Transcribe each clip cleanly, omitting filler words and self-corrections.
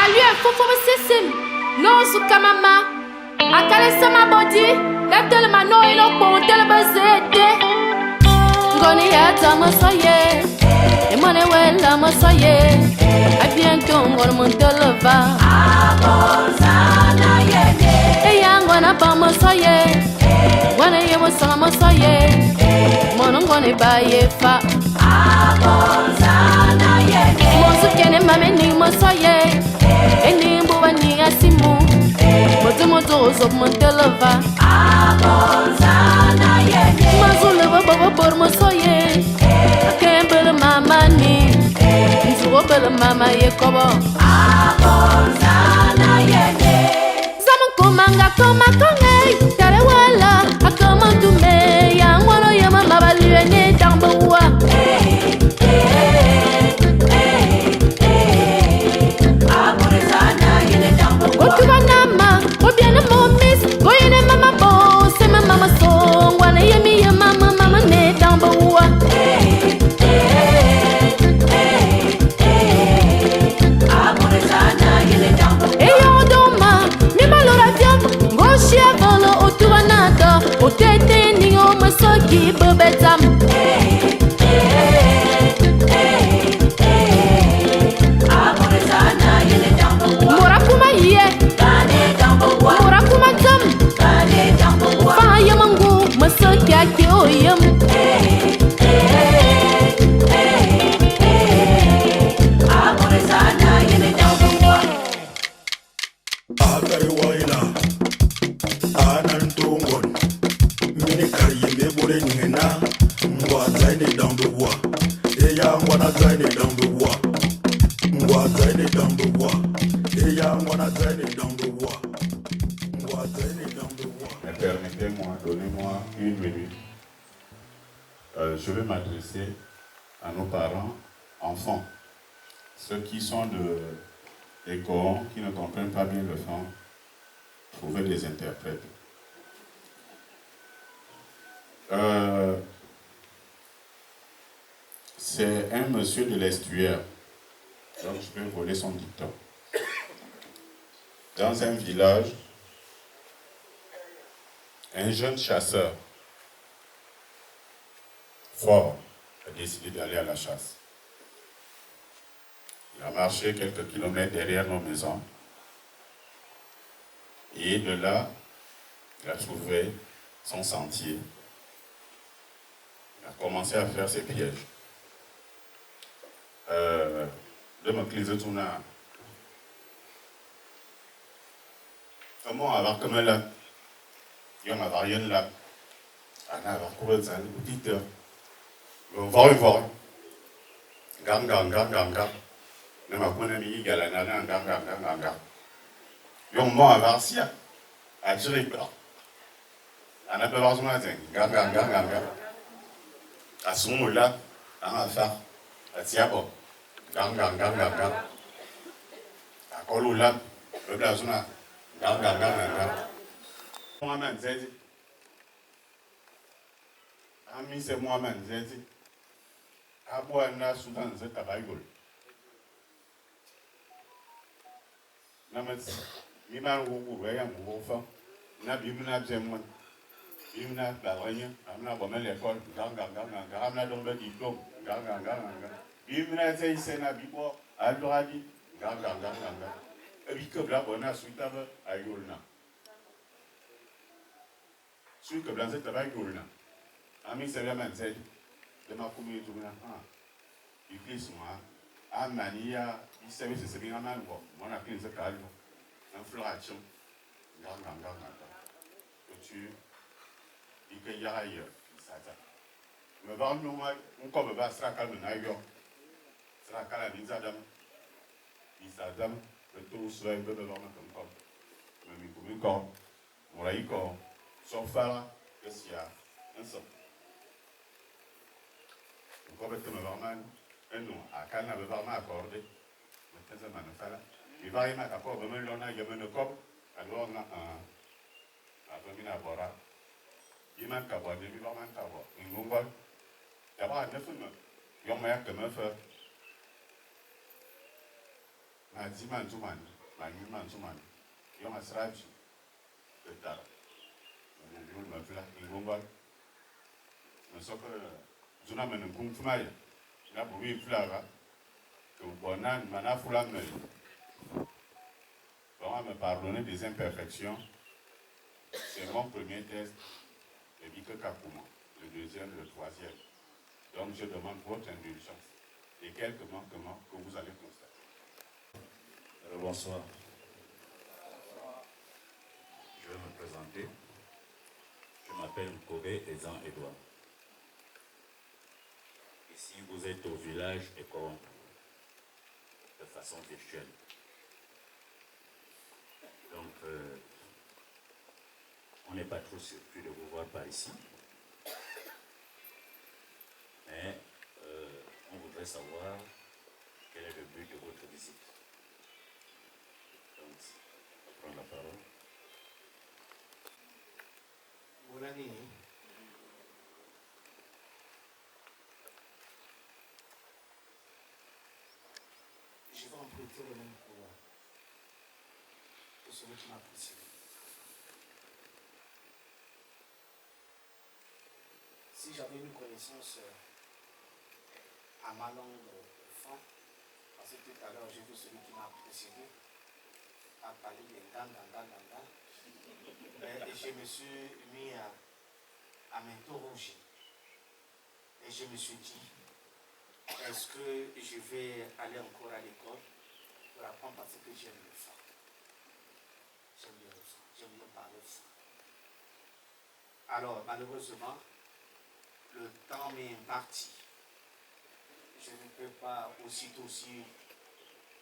Balue fofo sisim. No su kamama. Akale sama body. Letel mano ino pontel bazete. Ngoni ya tamasoye. Emane wela masoye. Abiento ngor montelova. Amozana yene. Eyangwana pa masoye. Wana yemo sala masoye. Monongone ba yefa. Amozana yene. Mosu kene mame ni masoye. Eni mbuwa ni asimu. Moto zop montelova. Amozana yene. Mazule baba por masoye. Akembele mama ni. Nzuobele mama yekobo. Amozana yene. Zamu kumanga koma konge. Tare wala akoma tume. Yangwano yama mabalue ne tambowa. Amozana yene tambowa. Otuba nama, obiane momis. Goyene mama bo, sema mama song. Wana yemi ya mama ne tambowa. Amozana yene tambowa. Eyo doma, mi malora via. Goshia volo otuba nada. Otete ni o masoki bebetam. Amozana yene tambowa. Morakuma ye, Kane tambowa. morakuma tam. Kane tambowa. Fa yamangu masoki ake oyam. Amozana yene tambowa. Akai waina anan tongon mini kariye me bore ngena ngwa zaine dans le bois et ya ngwana zaine dans le bois ngwa zaine dans le bois et ya ngwana zaine dans le bois ngwa zaine dans le bois. Permettez-moi, donnez-moi une minute. Je vais m'adresser à nos parents, enfants, ceux qui sont des corps, qui ne comprennent pas bien le chant, trouver des interprètes. C'est un monsieur de l'estuaire, donc je vais voler son dicton. Dans un village, un jeune chasseur fort a décidé d'aller à la chasse. Il a marché quelques kilomètres derrière nos maisons. Et de là, il a trouvé son sentier. Il a commencé à faire ses pièges. De me cliser tout là. Comment avoir comme là? Il y a rien là. On a avoir couru ça, une petite. On va y voir. Gang. Ne m'a pas mis galana, gang. Yon mo avoir si a tiré pas. On a pas voir son matin. Gang. À ce moment-là, on a fait. À tiabo. Gang. À Kolola, le blazona. Gang. Mohamed Zedi. Ami c'est Mohamed Zedi. Abou na Soudan Zeta Bible. Namet Miman Wugu, Rayam Wufa, Nabimna Zemon, Imna Baranya, Amna Bomel Ecole, Gang, Amna Dombe Diplôme, Gang. Imna Zaysen Bibo, Aldoradi, Gang. Et puis que Blabona Suitable à Yolna. Celui que Blazet a Yolna. Ami Salaman said, de ma commune to il glisse moi, à Mania, il savait que c'est bien un man, mon appel de calme, un floration, Gang. Que tu, il y a ailleurs, il s'attend. Me va nous, on comme va sera calme, Nayo, sera calme, il s'adame, le tour soit un peu de l'homme comme, mais comme, on l'a eu comme, son phare, que s'il y a un son. Comme tu me vas non, à Cana, me va m'accorder. Maintenant, ça m'a fait. Il va y mettre d'accord, me l'on a, il y a un cop, alors on a un famille à Bora. Il m'a cabot, il va m'en cabot. Il nous voit. D'abord, il me fait. Il m'a que me fait. dit Manzouman, Manu Manzouman, qui ont un srabji, le tar. Je me fais là, il gongol. Je sais que je n'ai pas de kung fumai. Je n'ai pas de flaga. Que vous bonne, mana foulam. Comment me pardonner des imperfections? C'est mon premier test. Et puis que Kakouma, le deuxième, le troisième. Donc je demande votre indulgence et quelques manquements que vous allez constater. Bonsoir. Je vais me présenter. Je m'appelle Kobé Ezan Edouard. Ici, vous êtes au village Ekoron, de façon virtuelle. Donc, on n'est pas trop surpris de vous voir par ici. Mais on voudrait savoir quel est le but de votre visite. Donc, on va prendre la parole. Bonne année. Je vais emprunter le même pouvoir pour celui qui m'a précédé. Si j'avais une connaissance à ma langue fin, parce que tout à l'heure j'ai vu celui qui m'a précédé à parler des dan. Et je me suis mis à m'interroger. Et je me suis dit, est-ce que je vais aller encore à l'école pour apprendre parce que j'aime le faire. J'aime bien le faire, j'aime bien parler de ça. Alors, malheureusement, le temps m'est imparti. Je ne peux pas aussitôt aussi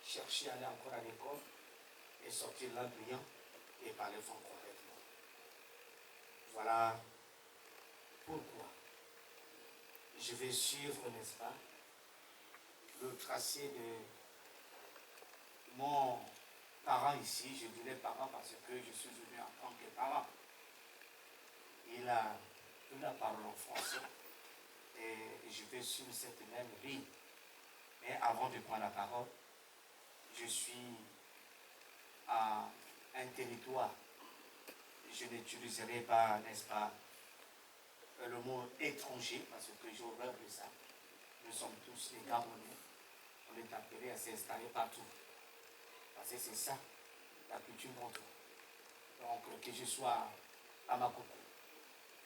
chercher à aller encore à l'école et sortir là brillant et parler franc correctement. Voilà pourquoi je vais suivre, n'est-ce pas, le tracé de mon parent ici. Je dirais parent parce que je suis venu en tant que parent. Il a parlé en français et je vais suivre cette même ligne. Mais avant de prendre la parole, je suis à un territoire. Je n'utiliserai pas, n'est-ce pas, le mot étranger parce que j'ai horreur de ça. Nous sommes tous les Gabonais. On est appelés à s'installer partout. Parce que c'est ça, la culture montre. Donc, que je sois à Makoko,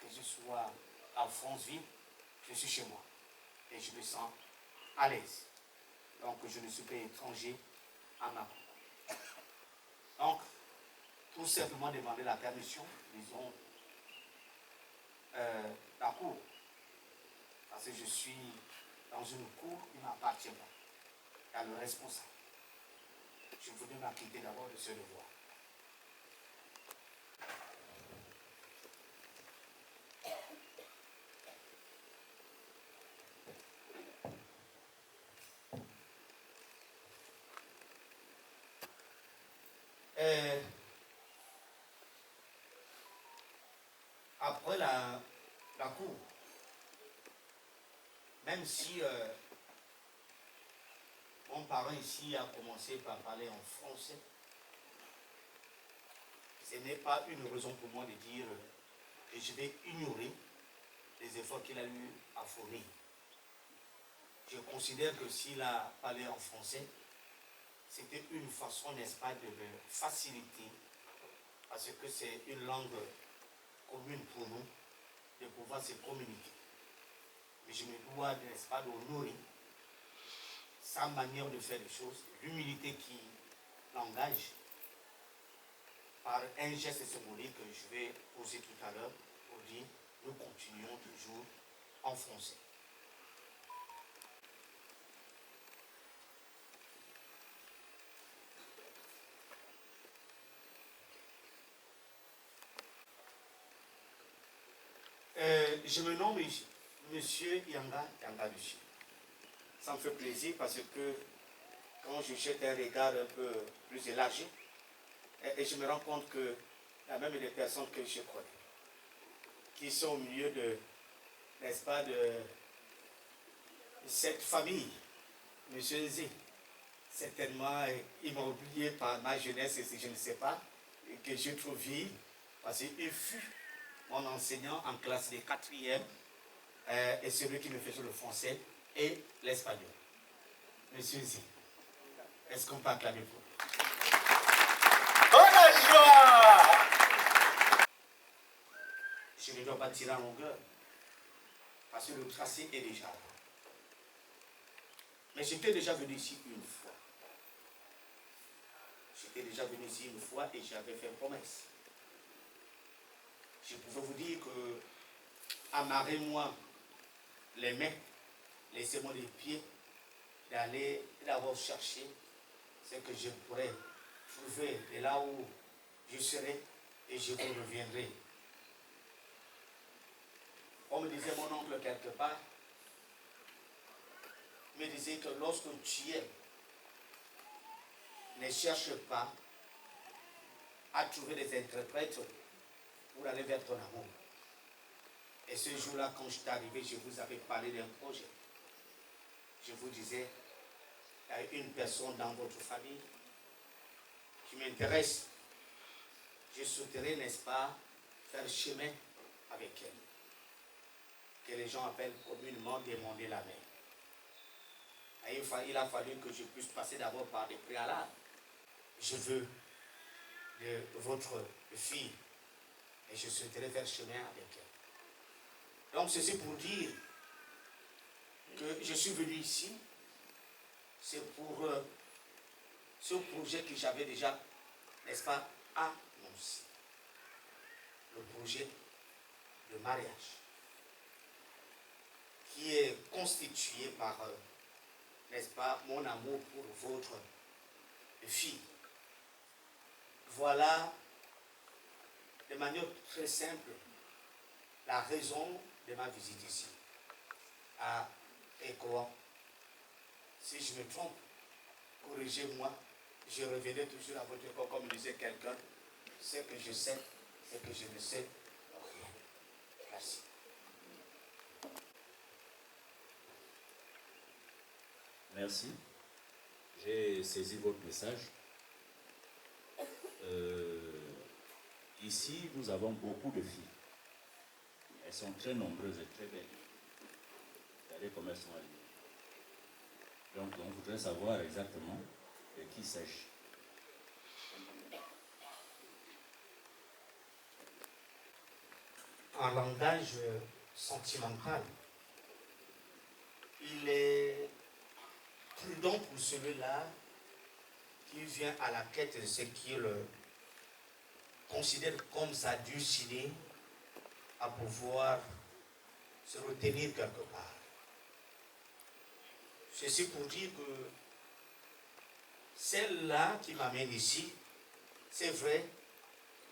que je sois à Franceville, je suis chez moi. Et je me sens à l'aise. Donc, je ne suis pas étranger à Makoko. Donc, tout simplement demander la permission, disons, la cour. Parce que je suis dans une cour qui ne m'appartient pas. Il y a le responsable. Je voudrais m'acquitter d'abord de ce devoir. Après la cour, même si mon parent ici a commencé par parler en français, ce n'est pas une raison pour moi de dire que je vais ignorer les efforts qu'il a eu à fournir. Je considère que s'il a parlé en français, c'était une façon, n'est-ce pas, de le faciliter, parce que c'est une langue commune pour nous, de pouvoir se communiquer. Mais je me dois, n'est-ce pas, d'honorer sa manière de faire les choses, l'humilité qui l'engage, par un geste symbolique que je vais poser tout à l'heure pour dire nous continuons toujours en français. Je me nomme Monsieur Yanga Lucie. Ça me fait plaisir parce que quand je jette un regard un peu plus élargi, et je me rends compte que il y a même des personnes que je connais, qui sont au milieu de, n'est-ce pas, de cette famille, Monsieur Zé. certainement, il m'a oublié par ma jeunesse, et je ne sais pas, et que j'ai trop vu, parce qu'il fut mon enseignant en classe de 4e, et celui qui me faisait le français et l'espagnol. Monsieur Z, est-ce qu'on peut acclamer pour lui? Bonne joie! Je ne dois pas tirer en longueur, parce que le tracé est déjà là. Mais j'étais déjà venu ici une fois. J'étais déjà venu ici une fois et j'avais fait promesse. Je pouvais vous dire que amarrez-moi les mains, laissez-moi les pieds, d'aller d'abord chercher ce que je pourrais trouver de là où je serai et je vous reviendrai. On me disait, mon oncle quelque part, me disait que lorsque tu aimes, ne cherche pas à trouver des interprètes pour aller vers ton amour. Et ce jour-là, quand je suis arrivé, je vous avais parlé d'un projet. Je vous disais, il y a une personne dans votre famille qui m'intéresse. Je souhaiterais, n'est-ce pas, faire chemin avec elle. Que les gens appellent communément demander la main. Et il a fallu que je puisse passer d'abord par des préalables. Je veux de votre fille et je souhaiterais faire chemin avec elle. Donc ceci pour dire que je suis venu ici, c'est pour ce projet que j'avais déjà, n'est-ce pas, annoncé. Le projet de mariage qui est constitué par, n'est-ce pas, mon amour pour votre fille. Voilà, de manière très simple, la raison de ma visite ici. Et quoi? Si je me trompe, corrigez-moi, je reviendrai toujours à votre corps, comme disait quelqu'un, ce que je sais, ce que je ne sais rien. Merci. Merci. J'ai saisi votre message. Ici, nous avons beaucoup de filles. Elles sont très nombreuses et très belles. Regardez comme elles sont alignées. Donc, on voudrait savoir exactement de qui il s'agit. En langage sentimental, il est prudent pour celui-là qui vient à la quête de ce qu'il considère comme sa destinée à pouvoir se retenir quelque part. Ceci pour dire que celle-là qui m'amène ici, c'est vrai,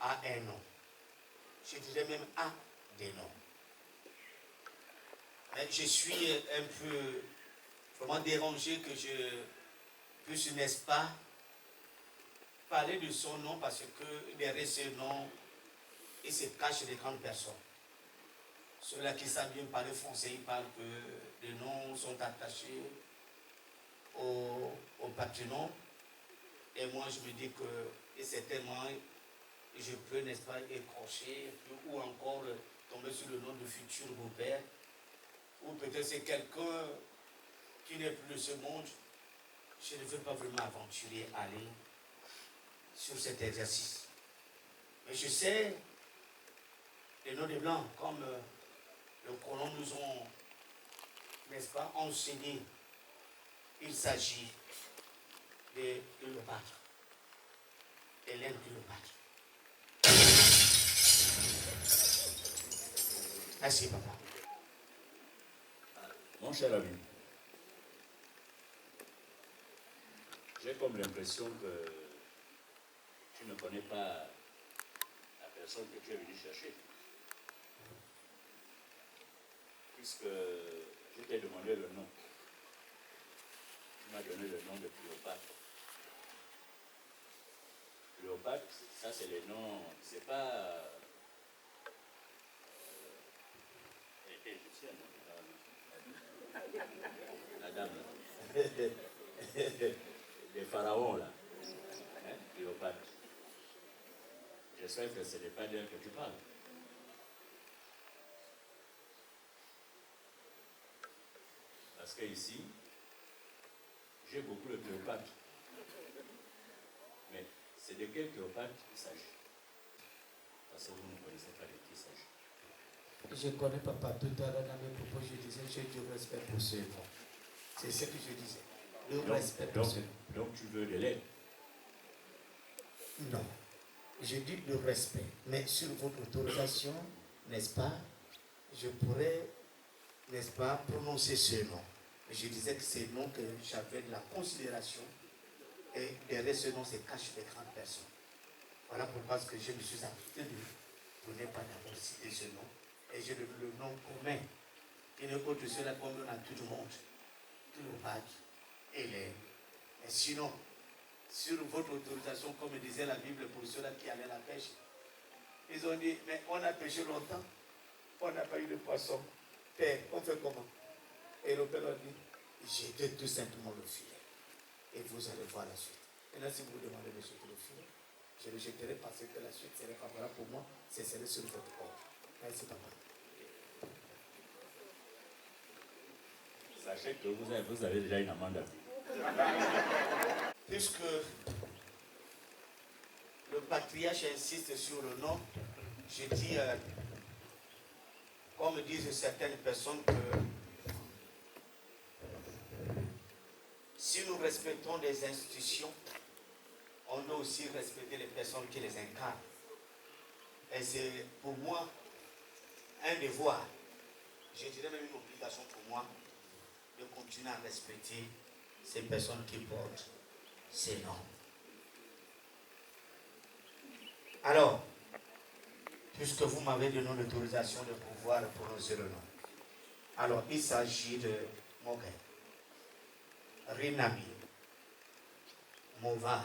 a un nom. Je dirais même a des noms. Mais je suis un peu vraiment dérangé que je puisse, n'est-ce pas, parler de son nom parce que derrière ce nom, il se cache des grandes personnes. Ceux-là qui savent bien parler français, ils parlent que les noms sont attachés au patronyme. Et moi, je me dis que certainement, je peux, n'est-ce pas, écorcher, ou encore tomber sur le nom de futur beau-père, ou peut-être c'est quelqu'un qui n'est plus de ce monde. Je ne veux pas vraiment aventurer aller sur cet exercice. Mais je sais, les noms des Blancs, comme le colon nous ont, n'est-ce pas, enseigné, il s'agit de Cléopâtre, Hélène Cléopâtre. Merci, papa. Mon cher ami, j'ai comme l'impression que tu ne connais pas la personne que tu es venu chercher. Puisque je t'ai demandé le nom. Tu m'as donné le nom de Cléopâtre. Cléopâtre, ça c'est les noms, c'est pas... égyptienne. La dame là. des pharaons là, hein, Cléopâtre. J'espère que ce n'est pas d'elle que tu parles. Parce que ici, j'ai beaucoup de Cléopâtre. Mais c'est de quel Cléopâtre il s'agit? Parce que vous ne connaissez pas de qui il s'agit. Je connais papa, tout à l'heure dans mes propos, je disais j'ai du respect pour ceux là. C'est ce que je disais. Le respect pour ceux. Donc tu veux de l'aide? Non. Je dis le respect. Mais sur votre autorisation, n'est-ce pas, je pourrais, n'est-ce pas, prononcer ce nom. Je disais que c'est nom que j'avais de la considération et derrière ce nom se cachent des grandes personnes. Voilà pourquoi je me suis abstenu pour ne pas d'abord citer ce nom. Et je donne le nom commun. Il ne compte cela qu'on donne à tout le monde. Tout le bac et les. Et sinon, sur votre autorisation, comme disait la Bible pour ceux-là qui allaient à la pêche, ils ont dit, mais on a pêché longtemps, on n'a pas eu de poisson. Père, on fait comment? Et le père a dit, jetez tout simplement le filet. Et vous allez voir la suite. Et là, si vous vous demandez de jeter le filet, je le jeterai parce que la suite serait favorable pour moi, ce serait sur votre corps. Merci papa. Sachez que vous avez déjà une amende à payer. Puisque le patriarche insiste sur le nom, je dis, comme disent certaines personnes, que si nous respectons les institutions, on doit aussi respecter les personnes qui les incarnent. Et c'est pour moi un devoir, je dirais même une obligation pour moi, de continuer à respecter ces personnes qui portent ces noms. Alors, puisque vous m'avez donné l'autorisation de pouvoir prononcer le nom, alors il s'agit de Mogué, Rinami, Mova,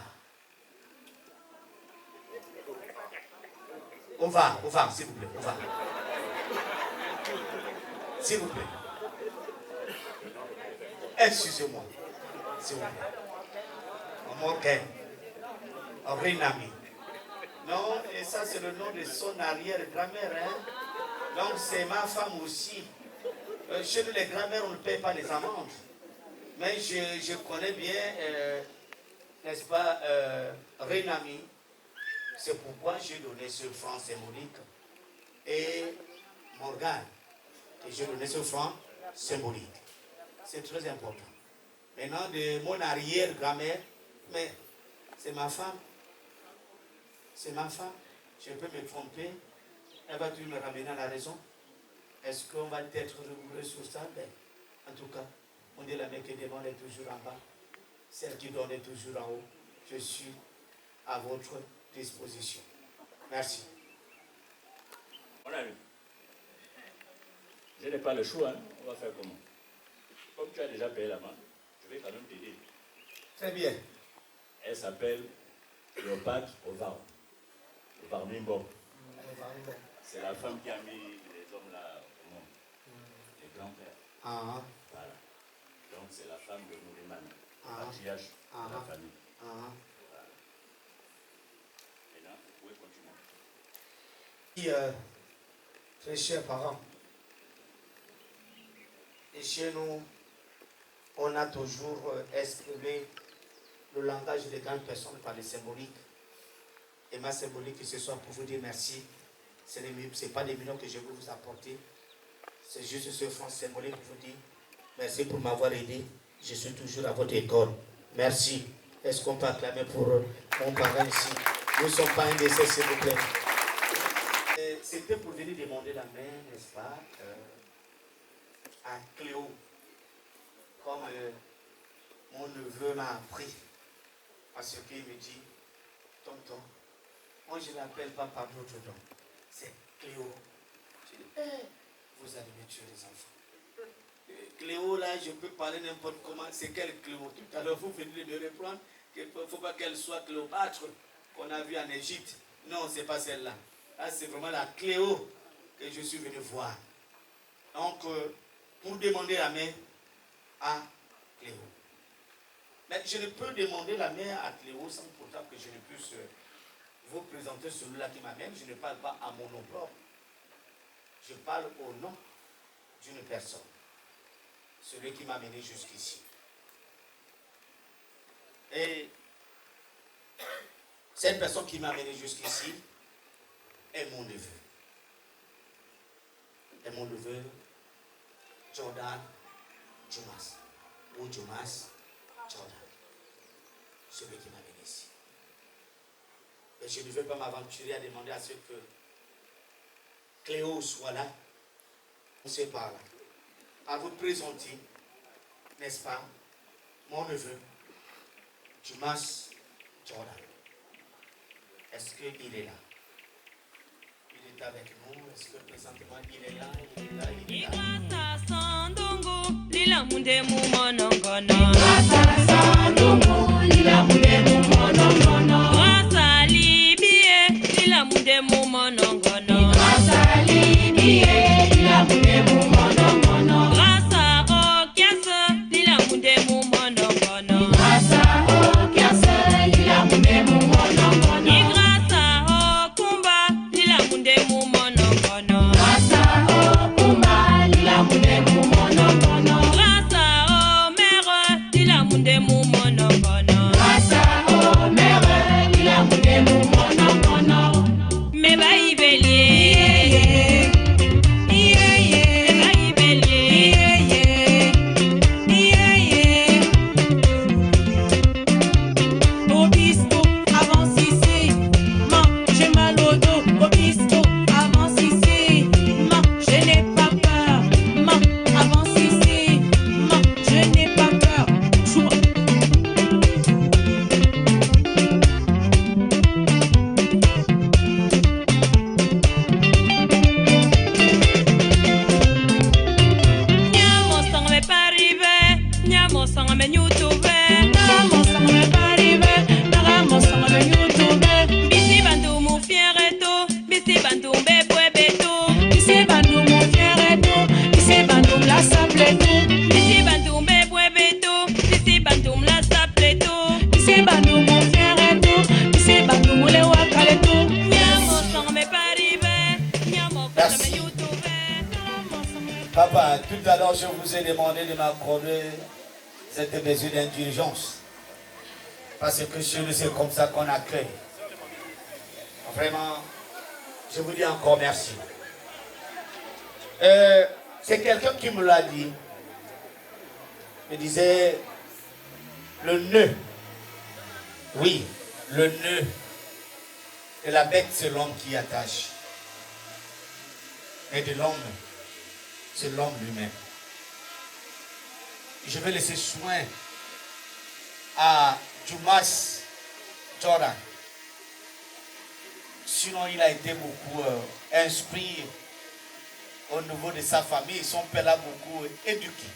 Ova, s'il vous plaît, Ova. S'il vous plaît. Excusez-moi, s'il vous plaît. Morgan, Rinami. Non, et ça c'est le nom de son arrière-grand-mère. Hein? Donc c'est ma femme aussi. Chez nous, les grand-mères, on ne paye pas les amendes. Mais je connais bien, n'est-ce pas, Rinami. C'est pourquoi j'ai donné ce franc symbolique. Et Morgan, que j'ai donné ce franc symbolique. C'est très important. Maintenant, de mon arrière-grand-mère, mais c'est ma femme. C'est ma femme. Je peux me tromper. Elle va toujours me ramener à la raison. Est-ce qu'on va être rigoureux sur ça? Ben, en tout cas, on dit la main qui demande est toujours en bas. Celle qui donne est toujours en haut. Je suis à votre disposition. Merci. Mon ami, je n'ai pas le choix. Hein. On va faire comment? Comme tu as déjà payé la main, je vais quand même t'aider. Très bien. Elle s'appelle Cléopâtre Ovar. Ovar Mimbo. C'est la femme qui a mis les hommes là au monde. Les grands-pères. Ah. Voilà. Donc c'est la femme de Mouriman, Ah. patriarche de la famille. Ah. Voilà. Maintenant, vous pouvez continuer. Très chers parents, et chez nous, on a toujours exprimé le langage des grandes personnes par les symboliques. Et ma symbolique, ce soir, pour vous dire merci, ce n'est pas des millions que je veux vous apporter. C'est juste ce franc symbolique pour vous dire merci pour m'avoir aidé. Je suis toujours à votre école. Merci. Est-ce qu'on peut acclamer pour mon parent ici? Nous ne sommes pas indécents, s'il vous plaît. C'était pour venir demander la main, n'est-ce pas, à Cléo, comme mon neveu m'a appris, parce qu'il me dit, tonton, moi je ne l'appelle pas par d'autres noms, c'est Cléo. Je dis, vous allez me tuer les enfants. Cléo, là, je peux parler n'importe comment, c'est quelle Cléo? Tout à l'heure, vous venez de me reprendre qu'il ne faut pas qu'elle soit Cléopâtre qu'on a vue en Égypte. Non, ce n'est pas celle-là. Là, c'est vraiment la Cléo que je suis venu voir. Donc, pour demander la main à Cléo. Mais je ne peux demander la main à Cléo sans pourtant que je ne puisse vous présenter celui-là qui m'amène. Je ne parle pas à mon nom propre. Je parle au nom d'une personne. Celui qui m'a mené jusqu'ici. Et cette personne qui m'a mené jusqu'ici est mon neveu. Et mon neveu, Jordan Jomas. Ou Jomas Jordan. Celui qui m'a mené ici. Et je ne veux pas m'aventurer à demander à ce que Cléo soit là. On se parle. À vous présenter, n'est-ce pas, mon neveu, Jomas Jordan. Est-ce qu'il est là? Il est avec nous. Est-ce que présentement il est là? Il est là, il est là. Papa, tout à l'heure, je vous ai demandé de m'accorder cette mesure d'indulgence. Parce que c'est comme ça qu'on accueille. Vraiment, je vous dis encore merci. C'est quelqu'un qui me l'a dit. Il me disait, le nœud. Oui, le nœud de la bête, c'est l'homme qui attache. Et de l'homme, c'est l'homme lui-même. Je vais laisser soin à Jomas Jordan. Sinon, il a été beaucoup instruit au niveau de sa famille. Son père l'a beaucoup éduqué.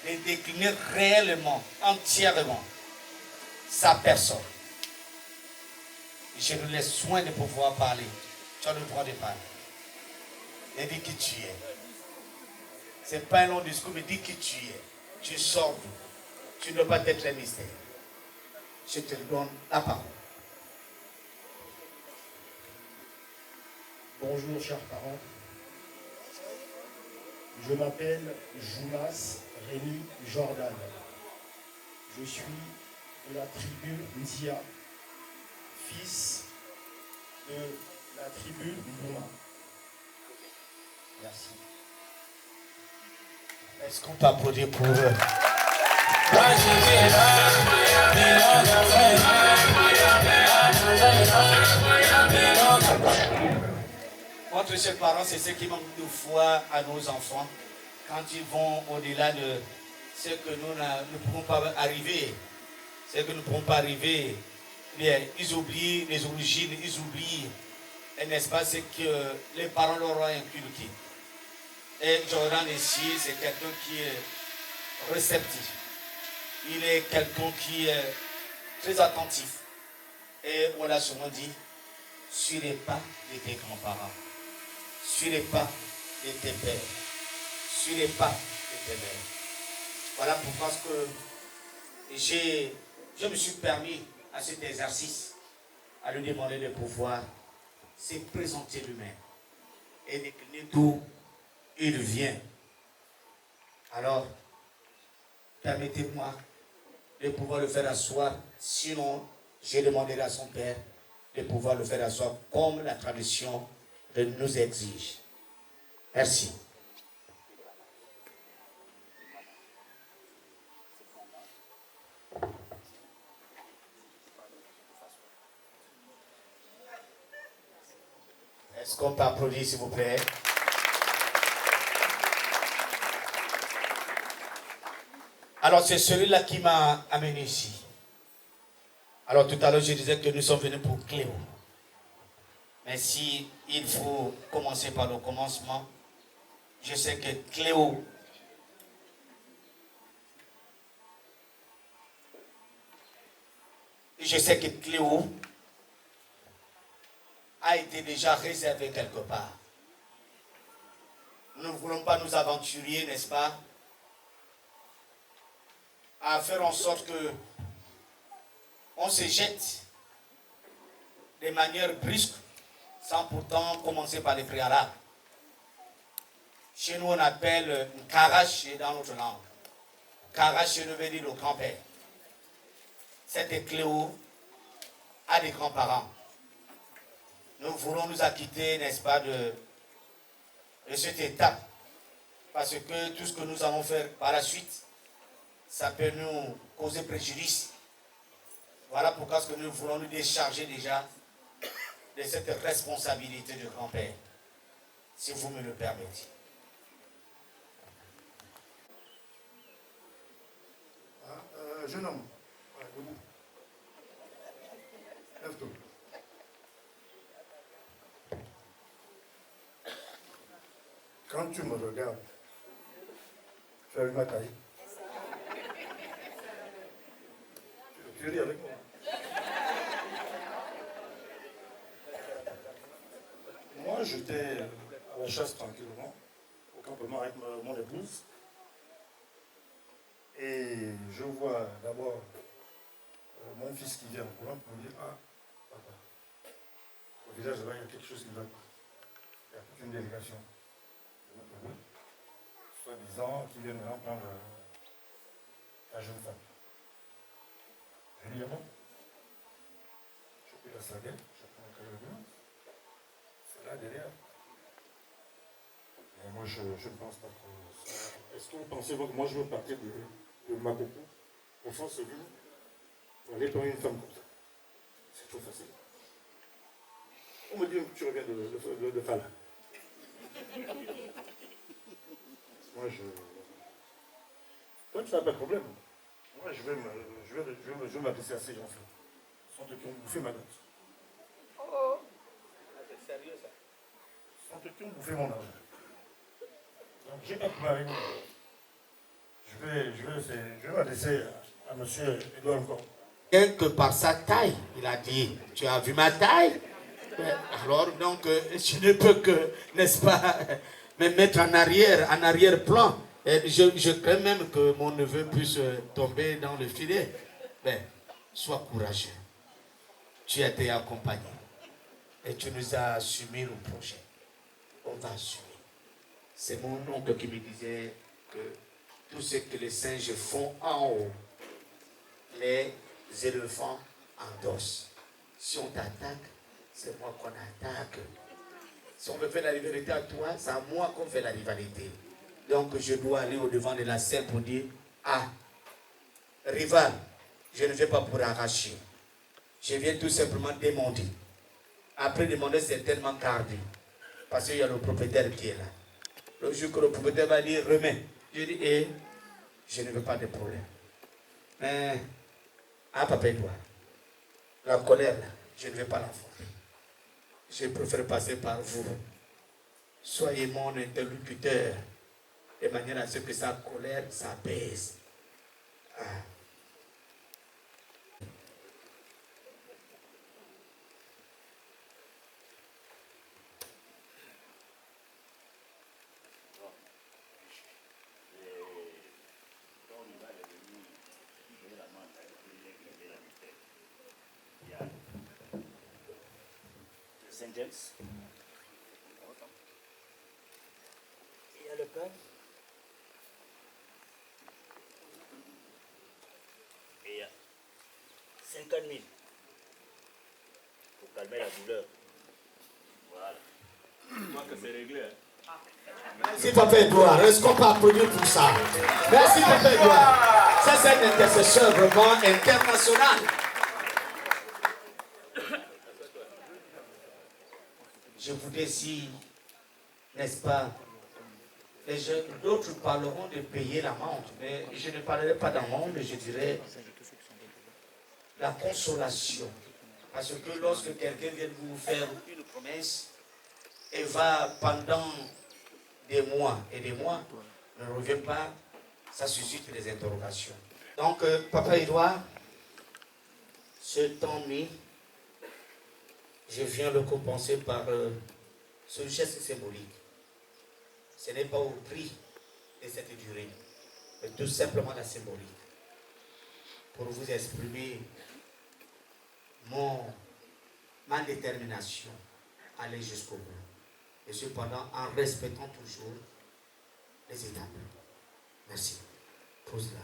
Et décliner réellement, entièrement, sa personne. Je lui laisse soin de pouvoir parler. Tu as le droit de parler. Et dis qui tu es. Ce n'est pas un long discours, mais dis qui tu es. Tu sors d'où? Tu ne dois pas être un mystère. Je te donne la parole. Bonjour chers parents. Je m'appelle Jomas Rémi Jordan. Je suis de la tribu Nzia, fils de la tribu Mouma. Merci. Est-ce qu'on peut applaudir pour eux? Notre chers parents, c'est ce qui manque de foi à nos enfants quand ils vont au-delà de ce que nous ne pouvons pas arriver. Ce que nous ne pouvons pas arriver. Bien, ils oublient les origines, ils oublient, n'est-ce pas, ce que les parents leur ont inculqué. Et Jordan ici, c'est quelqu'un qui est réceptif. Il est quelqu'un qui est très attentif. Et on l'a souvent dit, suis les pas de tes grands-parents. Suis les pas de tes pères. Suis les pas de tes mères. Voilà pourquoi je me suis permis à cet exercice à lui demander de pouvoir se présenter lui-même et décliner d'où il vient. Alors, permettez-moi de pouvoir le faire asseoir, sinon j'ai demandé à son père de pouvoir le faire asseoir comme la tradition nous exige. Merci. Est-ce qu'on peut applaudir, s'il vous plaît? Alors, c'est celui-là qui m'a amené ici. Alors, tout à l'heure, je disais que nous sommes venus pour Cléo. Mais si il faut commencer par le commencement, je sais que Cléo a été déjà réservée quelque part. Nous ne voulons pas nous aventurer, n'est-ce pas, à faire en sorte que on se jette de manière brusque sans pourtant commencer par les préalables. Chez nous, on appelle un karache dans notre langue. Karache veut dire le grand-père. Cette Cléo a des grands-parents. Nous voulons nous acquitter, n'est-ce pas, de cette étape. Parce que tout ce que nous allons faire par la suite, ça peut nous causer préjudice. Voilà pourquoi ce que nous voulons nous décharger déjà de cette responsabilité de grand-père, si vous me le permettez. Jeune homme, debout. Lève-toi. Quand tu me regardes, tu as vu ma taille. Tu ris avec moi. Moi, j'étais à la chasse tranquillement, au campement avec mon épouse. Et je vois d'abord mon fils qui vient en courant pour me dire: ah, papa, au village là, il y a quelque chose qui ne va pas. Il y a toute une délégation. Soi-disant, qui viennent maintenant prendre la jeune femme. Je dis: ah bon? Je pris la sarguette, je prends le cahier de blanc. C'est là derrière. Et moi, je ne pense pas que ça. Est-ce que vous pensez que moi, je veux partir de Makoko au fond ce ville pour aller prendre une femme comme ça? C'est trop facile. On me dit que tu reviens de Fala. Moi, toi, tu n'as pas de problème. Moi, je vais m'adresser à ces gens-là. Ce sont eux qui ont bouffé ma dot. Oh, c'est sérieux ça? Ce sont eux qui ont bouffé mon argent. Donc, j'ai pas de problème avec moi. Je vais m'adresser à M. Edouard Ngom. Que par sa taille, il a dit: tu as vu ma taille? Alors, donc, je ne peux que, n'est-ce pas, me mettre en arrière-plan. Je crains même que mon neveu puisse tomber dans le filet. Mais, sois courageux. Tu as été accompagné. Et tu nous as assumé le projet. On va assumer. C'est mon oncle qui me disait que tout ce que les singes font en haut, les éléphants endossent. Si on t'attaque, c'est moi qu'on attaque. Si on veut faire la rivalité à toi, c'est à moi qu'on fait la rivalité. Donc je dois aller au-devant de la scène pour dire: ah, rival, je ne vais pas pour arracher. Je viens tout simplement demander. Après demander, c'est tellement cardu. Parce qu'il y a le propriétaire qui est là. Le jour que le propriétaire va dire: remets. Je dis: eh, je ne veux pas de problème. Mais, papa Edouard, la colère là, je ne vais pas la faire. Je préfère passer par vous. Soyez mon interlocuteur, de manière à ce que sa colère s'apaise. Ah. Saint James. Il y a le pain. Et il y a 50 000 pour calmer la douleur. Voilà. Je crois que c'est réglé. Hein? Merci Papa Edouard. Est-ce qu'on peut applaudir pour ça? Merci Papa Edouard. Ça c'est un intercesseur vraiment international. Je voudrais si, n'est-ce pas, d'autres parleront de payer l'amende, mais je ne parlerai pas d'amende, je dirais la consolation. Parce que lorsque quelqu'un vient vous faire une promesse et va pendant des mois et des mois, ne revient pas, ça suscite des interrogations. Donc, Papa Edouard, ce temps mis, je viens le compenser par ce geste symbolique. Ce n'est pas au prix de cette durée, mais tout simplement la symbolique. Pour vous exprimer ma détermination à aller jusqu'au bout. Et cependant, en respectant toujours les étapes. Merci. Pose-la.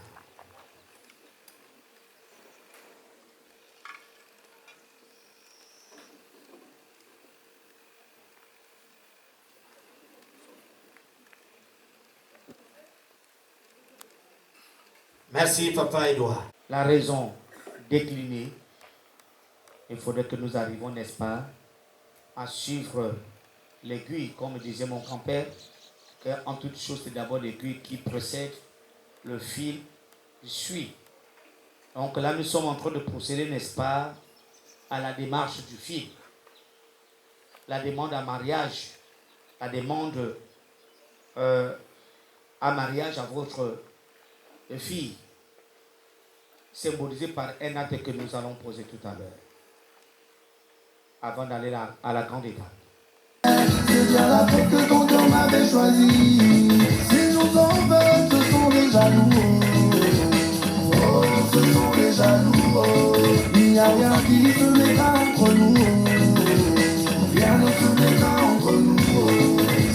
Merci, Papa Edouard. La raison déclinée, il faudrait que nous arrivions, n'est-ce pas, à suivre l'aiguille, comme disait mon grand-père, qu'en toute chose, c'est d'abord l'aiguille qui précède le fil qui suit. Donc là, nous sommes en train de procéder, n'est-ce pas, à la démarche du fil. La demande à mariage, la demande à mariage à votre fille, symbolisée par un acte que nous allons poser tout à l'heure, avant d'aller à la grande étape. C'est bien la fois que ton cœur m'avait choisi. S'ils nous en veulent, ce sont les jaloux. Oh, ce sont les jaloux. Oh. Il n'y a rien qui se mettra entre nous. Rien ne se mettra entre nous. Oh.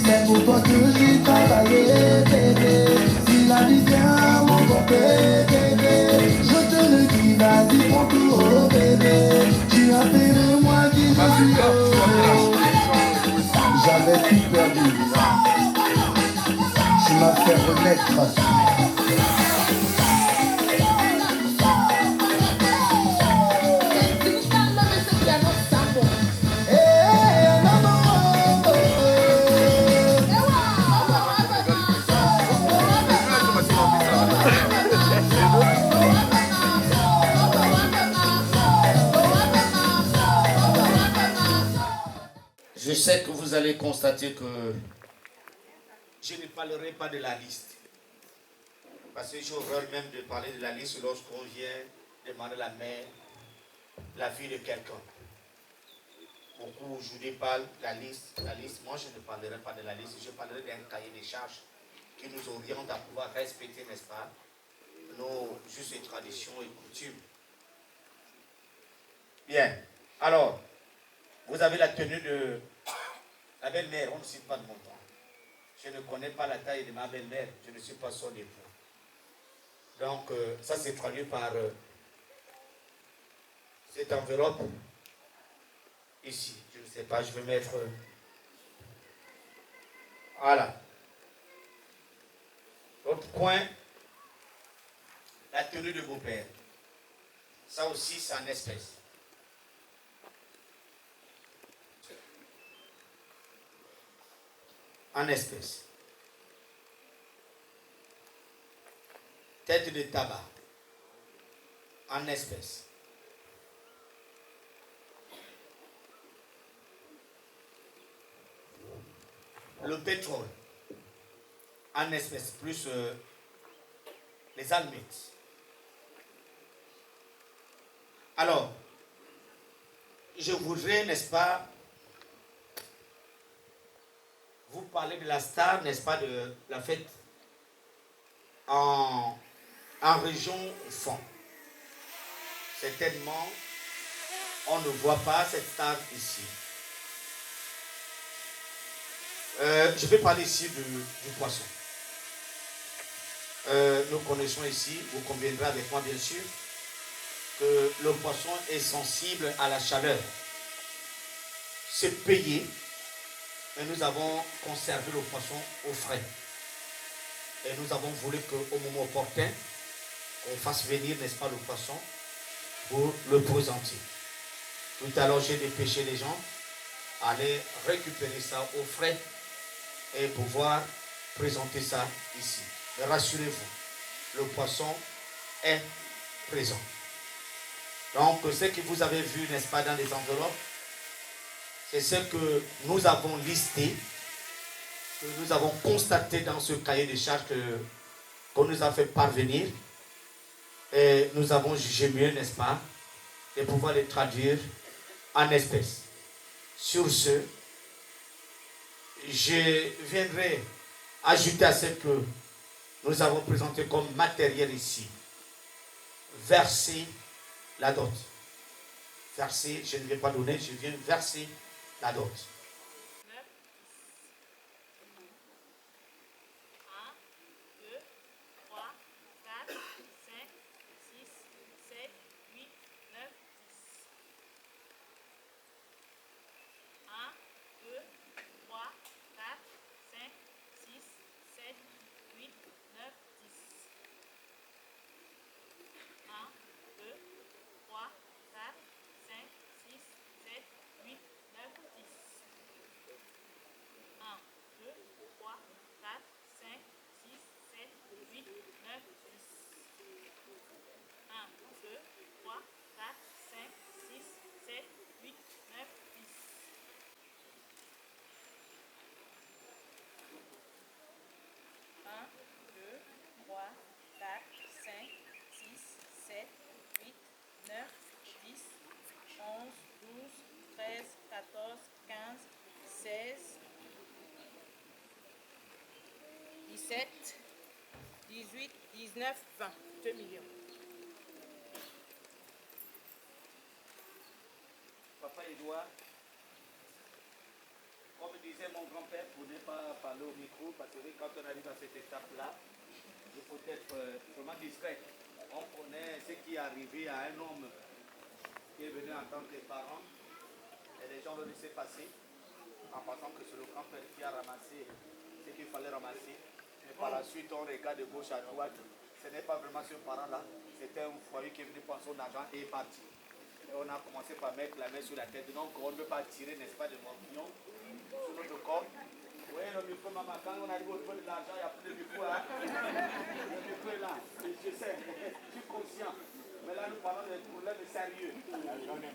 C'est pour toi que j'ai travaillé, bébé. Si la vie vient m'emporter, bébé, je te le dis, vas-y, prends tout, oh, bébé. Tu as fait de moi qui je suis, oh. J'avais tout perdu. Tu m'as fait renaître. Je sais que vous allez constater que je ne parlerai pas de la liste. Parce que j'ai horreur même de parler de la liste lorsqu'on vient demander la mère, la fille de quelqu'un. Beaucoup aujourd'hui parlent de la liste. Moi, je ne parlerai pas de la liste. Je parlerai d'un cahier des charges qui nous oriente à pouvoir respecter, n'est-ce pas, nos justes traditions et coutumes. Bien. Alors, vous avez la tenue de la belle-mère. On ne cite pas de mon temps. Je ne connais pas la taille de ma belle-mère. Je ne suis pas son époux. Donc, ça s'est traduit par cette enveloppe ici. Je ne sais pas, je vais mettre... voilà. L'autre point, la tenue de beau-père. Ça aussi, c'est en espèces. En espèces. Tête de tabac. En espèces. Le pétrole. En espèces. Plus les allumettes. Alors, je voudrais, n'est-ce pas, vous parler de la star, n'est-ce pas, de la fête en région fond. Certainement, on ne voit pas cette star ici. Je vais parler ici du poisson. Nous connaissons ici, vous conviendrez avec moi bien sûr, que le poisson est sensible à la chaleur. C'est payé, mais nous avons conservé le poisson au frais. Et nous avons voulu qu'au moment opportun, on fasse venir, n'est-ce pas, le poisson pour le présenter. Tout à l'heure, j'ai dépêché les gens à aller récupérer ça au frais et pouvoir présenter ça ici. Mais rassurez-vous, le poisson est présent. Donc, ce que vous avez vu, n'est-ce pas, dans les enveloppes, c'est ce que nous avons listé, que nous avons constaté dans ce cahier de charges qu'on nous a fait parvenir. Et nous avons jugé mieux, n'est-ce pas, de pouvoir les traduire en espèces. Sur ce, je viendrai ajouter à ce que nous avons présenté comme matériel ici. Verser la dot. Verser, je ne vais pas donner, je viens verser la dot. 17, 18, 19, 20. 2 millions. Papa Edouard, comme disait mon grand-père, pour ne pas parler au micro, parce que quand on arrive à cette étape-là, il faut être vraiment discret. On connaît ce qui est arrivé à un homme qui est venu en tant que parent, et les gens le laissaient passer, en pensant que c'est le grand-père qui a ramassé ce qu'il fallait ramasser. Et par la suite, on regarde de gauche à droite, ce n'est pas vraiment ce parent-là, c'était un foyer qui est venu prendre son argent et est parti. Et on a commencé par mettre la main sur la tête, donc on ne peut pas tirer, n'est-ce pas, de morpions sur notre corps. Oui, le micro, maman, quand on arrive au niveau de l'argent, il n'y a plus de micro, hein. Le micro est là, je sais, je suis conscient. Mais là, nous parlons de problèmes sérieux. L'argent n'est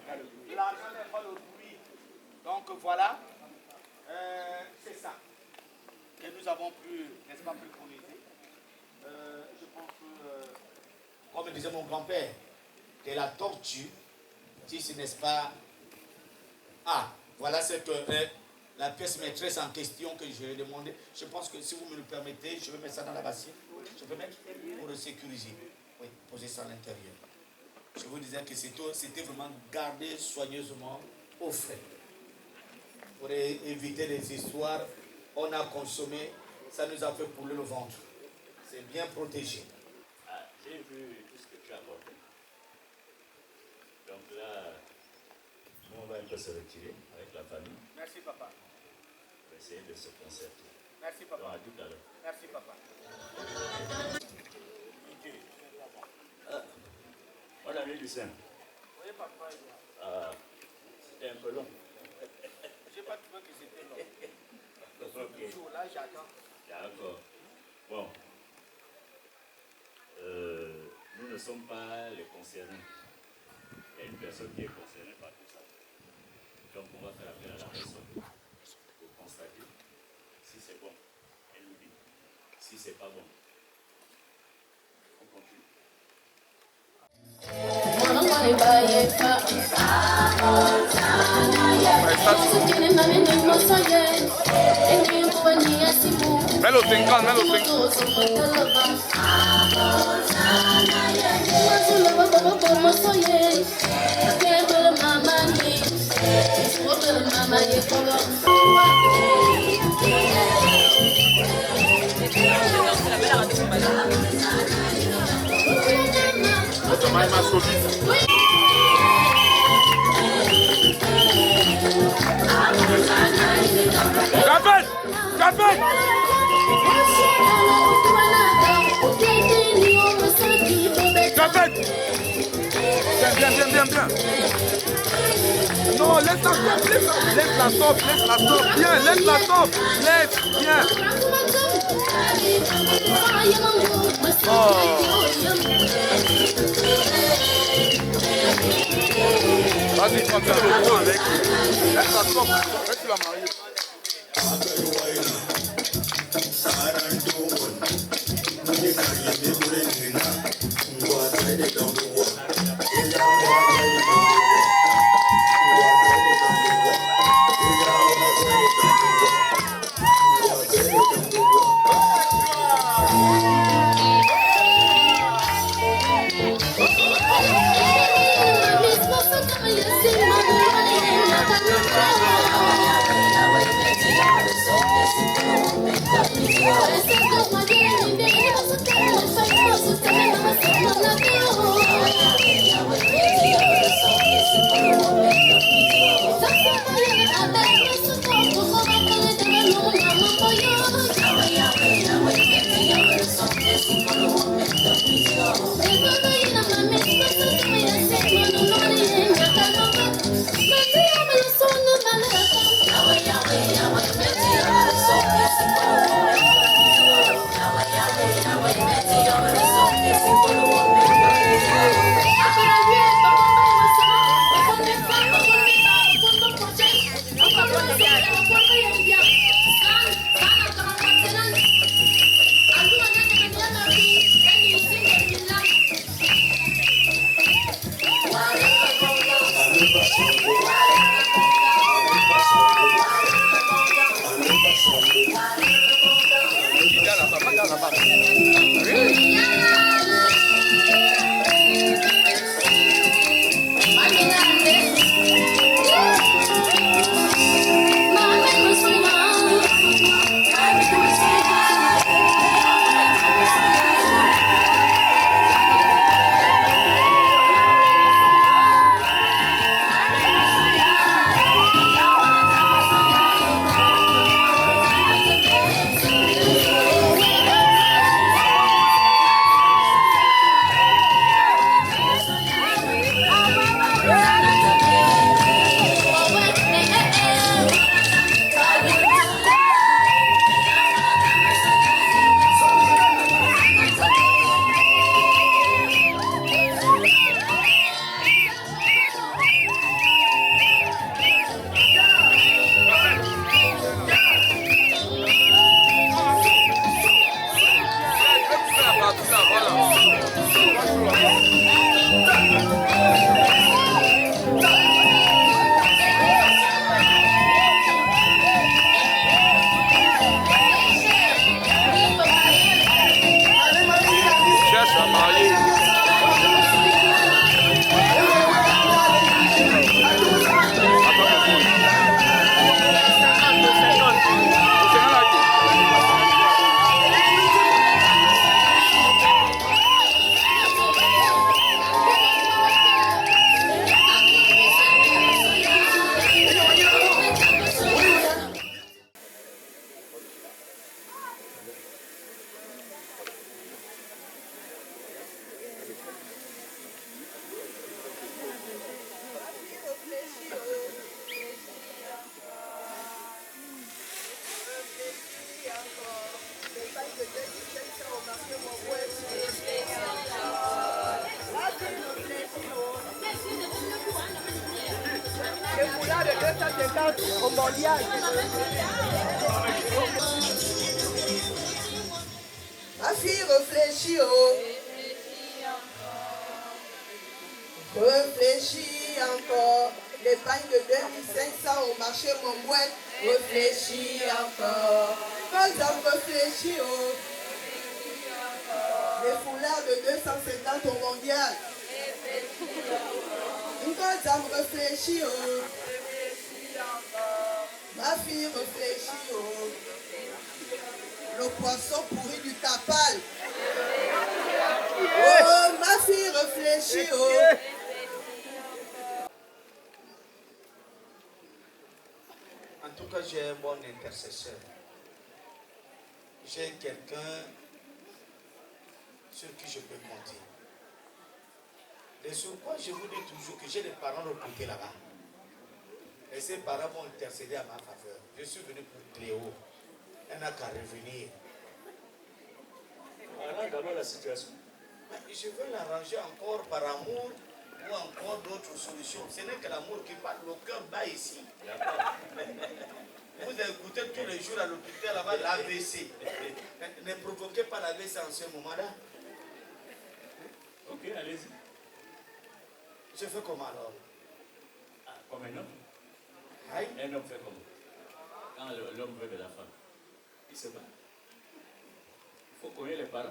pas le bruit. Donc voilà, c'est ça que nous avons pu, n'est-ce pas, préconiser. Je pense que, comme disait mon grand-père, que la tortue, si ce n'est pas... Ah, voilà ce que la pièce maîtresse en question que je vais demander. Je pense que si vous me le permettez, je vais mettre ça dans la bassine. Je peux mettre pour le sécuriser. Oui, poser ça à l'intérieur. Je vous disais que c'était vraiment gardé soigneusement au frais. Pour éviter les histoires, on a consommé, ça nous a fait couler le ventre. C'est bien protégé. Ah, j'ai vu tout ce que tu as apporté. Donc là, nous on va un peu se retirer avec la famille. Merci papa. On va essayer de se concerter. Merci papa. Donc à tout à l'heure. Merci papa. Mon ami Lucien. Oui papa. C'était un peu long. Je n'ai pas trouvé que c'était long. Ok. Toujours là, j'attends. D'accord. Bon. Nous ne sommes pas les concernés. Il y a une personne qui est concernée par tout ça. Donc on va faire appel à la personne pour constater si c'est bon. Elle nous dit. Si c'est pas bon, on continue. Melo 50, Melo 50. My masochisme. Capet! Capet! Capet! Bien. Non, laisse la top, laisse la top, bien, laisse la top, laisse, bien. Oh. Vas-y, prends le point avec. Laisse la top, laisse la marier. Au mondial. Ma fille réfléchit, oh. Réfléchis encore. L'épargne de 2500 au marché Montbouette. Réfléchis encore. Quand on réfléchit, oh. Les foulards de 250 au mondial. Quand on réfléchit, oh. Ma fille réfléchit, oh. Le poisson pourri du tapal. Oh, ma fille réfléchit, tout cas, j'ai un bon intercesseur. J'ai quelqu'un sur qui je peux compter. Et sur quoi je vous dis toujours que j'ai des parents recrutés là-bas. Et ces parents vont intercéder à ma faveur. Je suis venu pour Cléo. Elle n'a qu'à revenir. Alors d'abord la situation. Je veux l'arranger encore par amour ou encore d'autres solutions. Ce n'est que l'amour qui parle, le cœur bat ici. Vous écoutez tous les jours à l'hôpital là-bas l'AVC. Ne provoquez pas l'AVC en ce moment-là. Ok, allez-y. Je fais comment alors? Ah, comme un homme. Aïe. Un homme fait comment? Quand l'homme veut de la femme, il se bat. Il faut connaître les parents.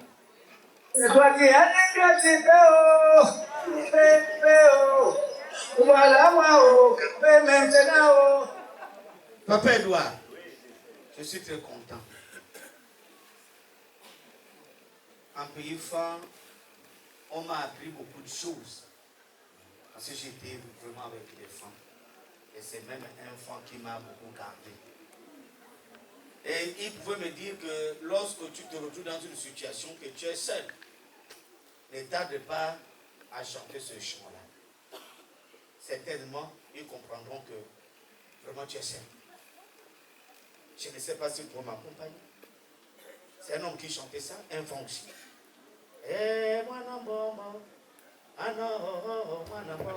Papa Edouard, je suis très content. En pays franc, on m'a appris beaucoup de choses. Parce que j'étais vraiment avec les femmes. Et c'est même un enfant qui m'a beaucoup gardé. Et il pouvait me dire que lorsque tu te retrouves dans une situation que tu es seul, ne tarde pas à chanter ce chant-là. Certainement, ils comprendront que vraiment tu es seul. Je ne sais pas si pour m'accompagner. C'est un homme qui chantait ça, un enfant aussi. Eh, moi non bon, ah non, moi non bon.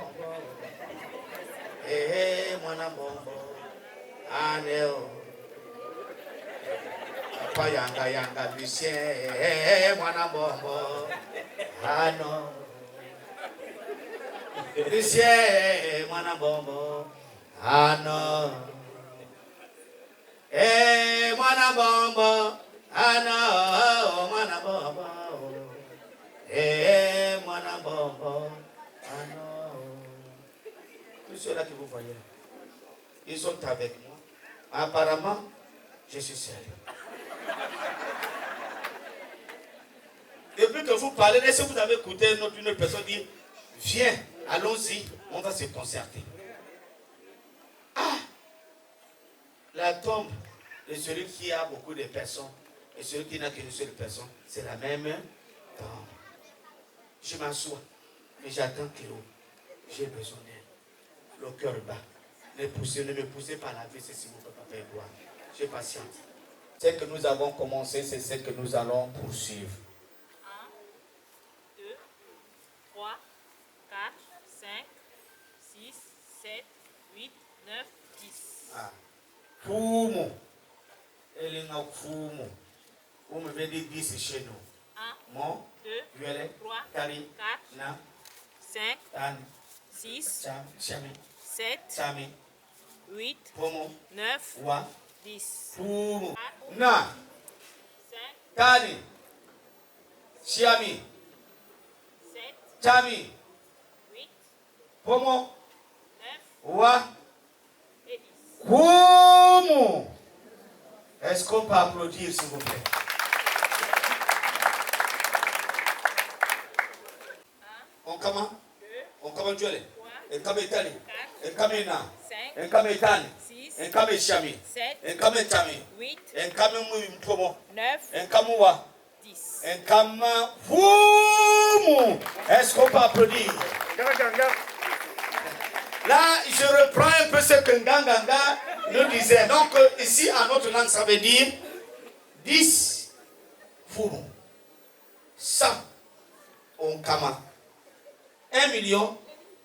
Eh, moi non bon, ah non. Papa yanga yanga Lucien, eh, moi non bon, ah non. Lucien, moi non bon, ah non. Eh, moi non bon, ah non, moi non bon. Eh, moi non bon, ah non. Tous ceux-là que vous voyez, ils sont avec moi. Apparemment, je suis sérieux. Depuis que vous parlez, est-ce que vous avez écouté une personne dire, viens, allons-y, on va se concerter. Ah, la tombe de celui qui a beaucoup de personnes et celui qui n'a qu'une seule personne, c'est la même tombe. Je m'assois et j'attends Cléo. J'ai besoin d'elle. Le cœur bat. Ne me poussez pas la vie, c'est si vous ne pouvez pas voir. Je patiente. Ce que nous avons commencé, c'est ce que nous allons poursuivre. 1, 2, 3, 4, 5, 6, 7, 8, 9, 10. Ah. Fumo. Elena Fumo. Vous me venez dire 10 chez nous. 1, Mon, 2, 3, 4, 5, 6, 7, 8, 9, 10. Fumo. Na. Tani. Chiami. 7, Chami. 8, Pomo. 9 Wa. et 10. Fumo. Est-ce qu'on peut applaudir, s'il vous plaît? On commence? On commence, Joël? Et comme Italie? Et comme Ina? 5, Et comme Itani? 6, Et comme Chami? 7, Et comme Chami? 8, Et comme Pomo? 9, Et comme Wa? 10. Et comme Fumu. Est-ce qu'on peut applaudir? Là, je reprends un peu ce que Nganganga nous disait. Donc, ici, en notre langue, ça veut dire 10 Fumu. 100 on kama. 1 million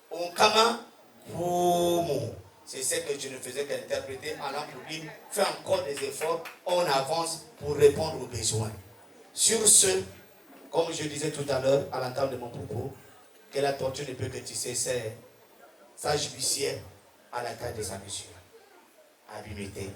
on kama Fumu. C'est ce que je ne faisais qu'interpréter en langue pour dire, fais encore des efforts, on avance pour répondre aux besoins. Sur ce, comme je disais tout à l'heure, à l'entame de mon propos, que la torture ne peut que tisser sa judiciaire à la taille de sa mesure. Abimité.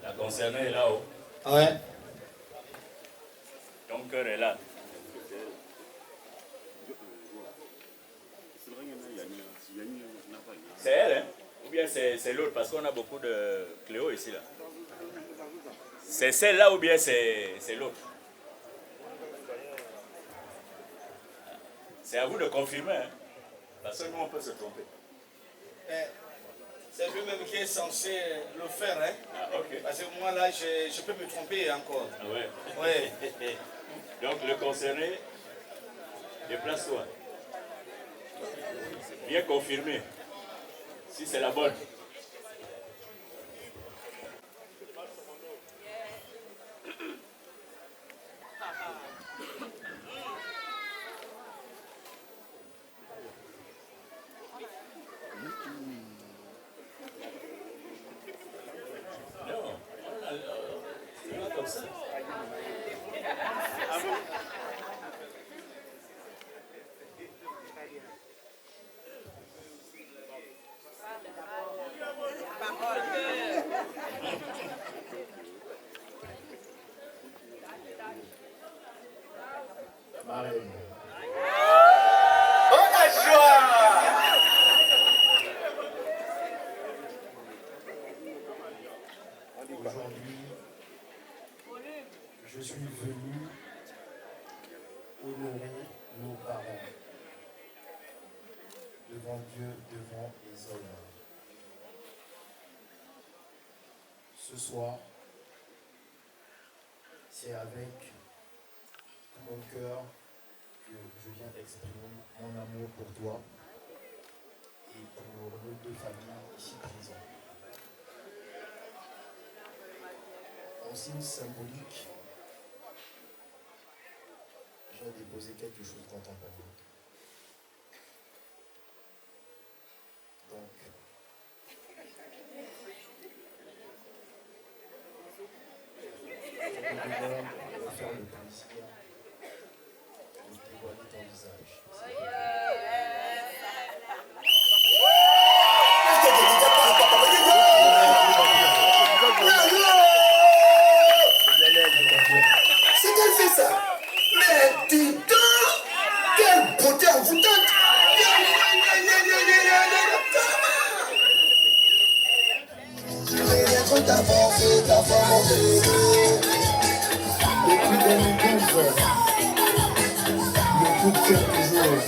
La concernée est là-haut. Ouais. Ton cœur est là. C'est elle, hein? Ou bien c'est l'autre, parce qu'on a beaucoup de Cléo ici, là. C'est celle-là ou bien c'est l'autre? C'est à vous de confirmer, hein? Parce que nous, on peut se tromper. C'est lui-même qui est censé le faire, hein? Ah, ok. Parce que moi, là, je peux me tromper encore. Ah ouais. Ouais. Donc, le concerné, déplace-toi. Bien confirmé. Si c'est la bonne. Non, c'est pas comme ça. Marraine. Oh la joie! Aujourd'hui, je suis venu honorer nos parents devant Dieu, devant les hommes. Ce soir, c'est avec tout mon cœur que je viens exprimer mon amour pour toi et pour nos deux familles ici présentes. En signe symbolique, j'ai déposé quelque chose dans ton panier. Donc, je te demande de faire le plaisir de dévoiler ton visage. C'est qu'elle fait ça. Mais dis donc, quelle beauté envoûtante. Je vais être ta force et ta volonté. Depuis 2012, le couple fait toujours.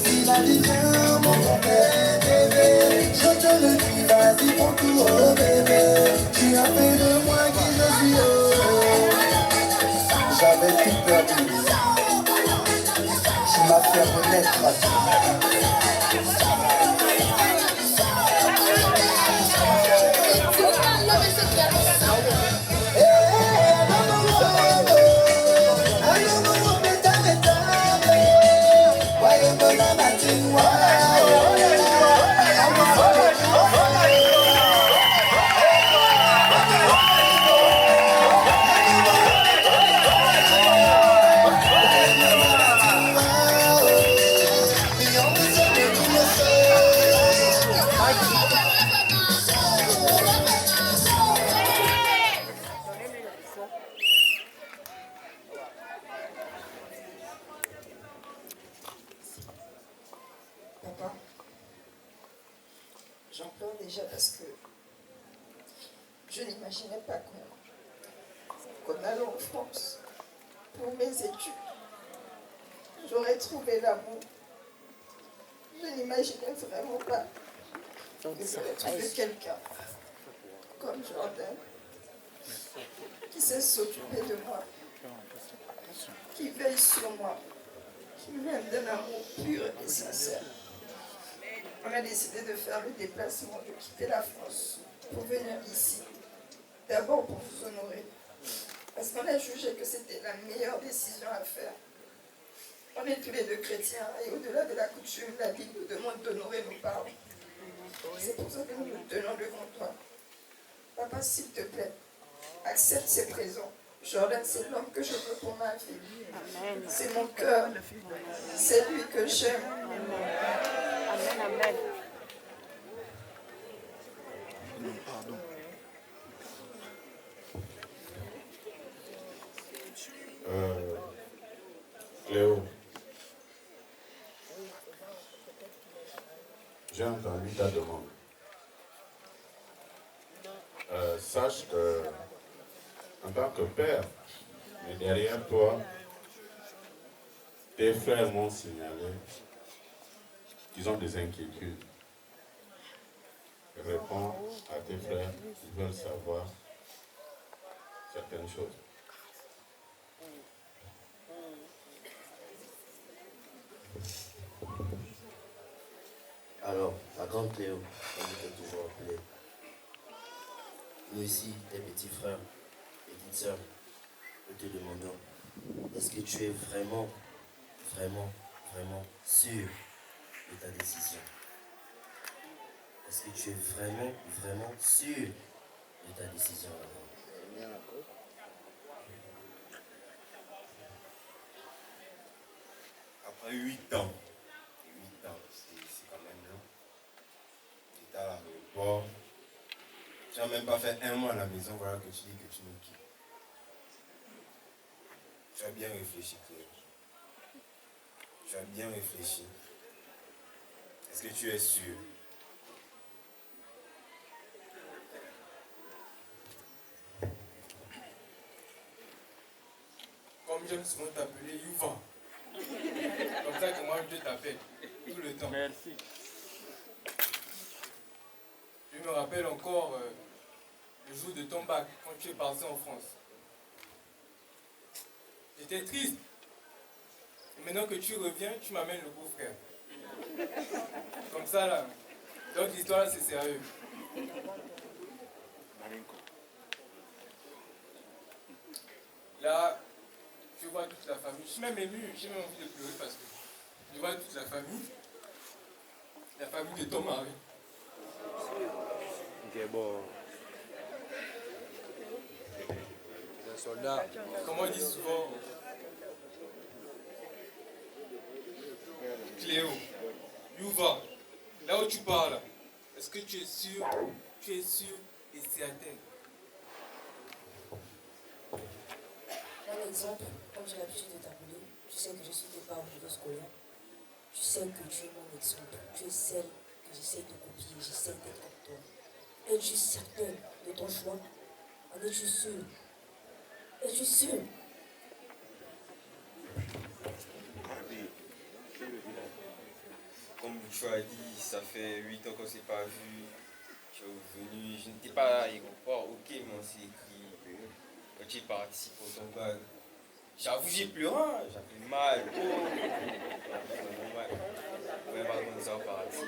Si la vie vient m'emporter, bébé, je te le dis, vas-y, prends tout, oh bébé. Tu as fait de moi qui je suis, oh. Papa, j'en pleure déjà parce que je n'imaginais pas qu'en allant en France pour mes études, j'aurais trouvé l'amour. Je n'imaginais vraiment pas que j'aurais trouvé quelqu'un comme Jordan qui sait s'occuper de moi, qui veille sur moi, qui m'aime d'un amour pur et sincère. On a décidé de faire le déplacement, de quitter la France pour venir ici. D'abord pour vous honorer, parce qu'on a jugé que c'était la meilleure décision à faire. On est tous les deux chrétiens et au-delà de la coutume, la Bible nous demande d'honorer nos parents. C'est pour ça que nous nous tenons devant toi. Papa, s'il te plaît, accepte ces présents. Jordan, c'est l'homme que je veux pour ma vie. C'est mon cœur. C'est lui que j'aime. Amen, amen. Pardon. Cléo, j'ai entendu ta demande. Sache que, en tant que père, mais derrière toi, tes frères m'ont signalé qu'ils ont des inquiétudes. Réponds à tes frères, ils veulent savoir certaines choses. Alors, ma grande Cléo, comme je t'ai toujours appelé, nous ici, tes petits frères, petites sœurs, nous te demandons, est-ce que tu es vraiment sûr de ta décision? Est-ce que tu es vraiment sûr de ta décision là-bas? Après 8 ans, c'est quand même long. J'étais à l'aéroport. Tu n'as même pas fait un mois à la maison, voilà que tu dis que tu me quittes. Tu as bien réfléchi, Cléo. Tu as bien réfléchi. Est-ce que tu es sûr? Comme j'aime souvent t'appeler Youvan. Comme ça que moi je t'appelle tout le temps. Merci. Je me rappelle encore le jour de ton bac, quand tu es parti en France. J'étais triste. Et maintenant que tu reviens, tu m'amènes le beau-frère. Comme ça là. Donc l'histoire là c'est sérieux. Là, je vois toute la famille. Je suis même ému, j'ai même envie de pleurer parce que je vois toute la famille de ton mari. Ok, bon. Un soldat. Comme on dit souvent, Cléo, Youva, là où tu parles, est-ce que tu es sûr et certain? Un exemple, comme j'ai l'habitude de t'appeler, tu sais que je suis pas au niveau scolaire. Tu sais que tu es mon exemple. Tu es celle que j'essaie de copier, j'essaie d'être comme toi. Es-tu certaine de ton choix? En es-tu sûre? Es-tu sûre? Comme tu as dit, ça fait 8 ans qu'on ne s'est pas vu. Tu es revenu, je n'étais pas à l'aéroport, ok, mais on s'est écrit. Quand tu es parti pour ton bac, j'avoue, j'ai pleuré, j'avais mal. ne pouvais pas commencer à partir.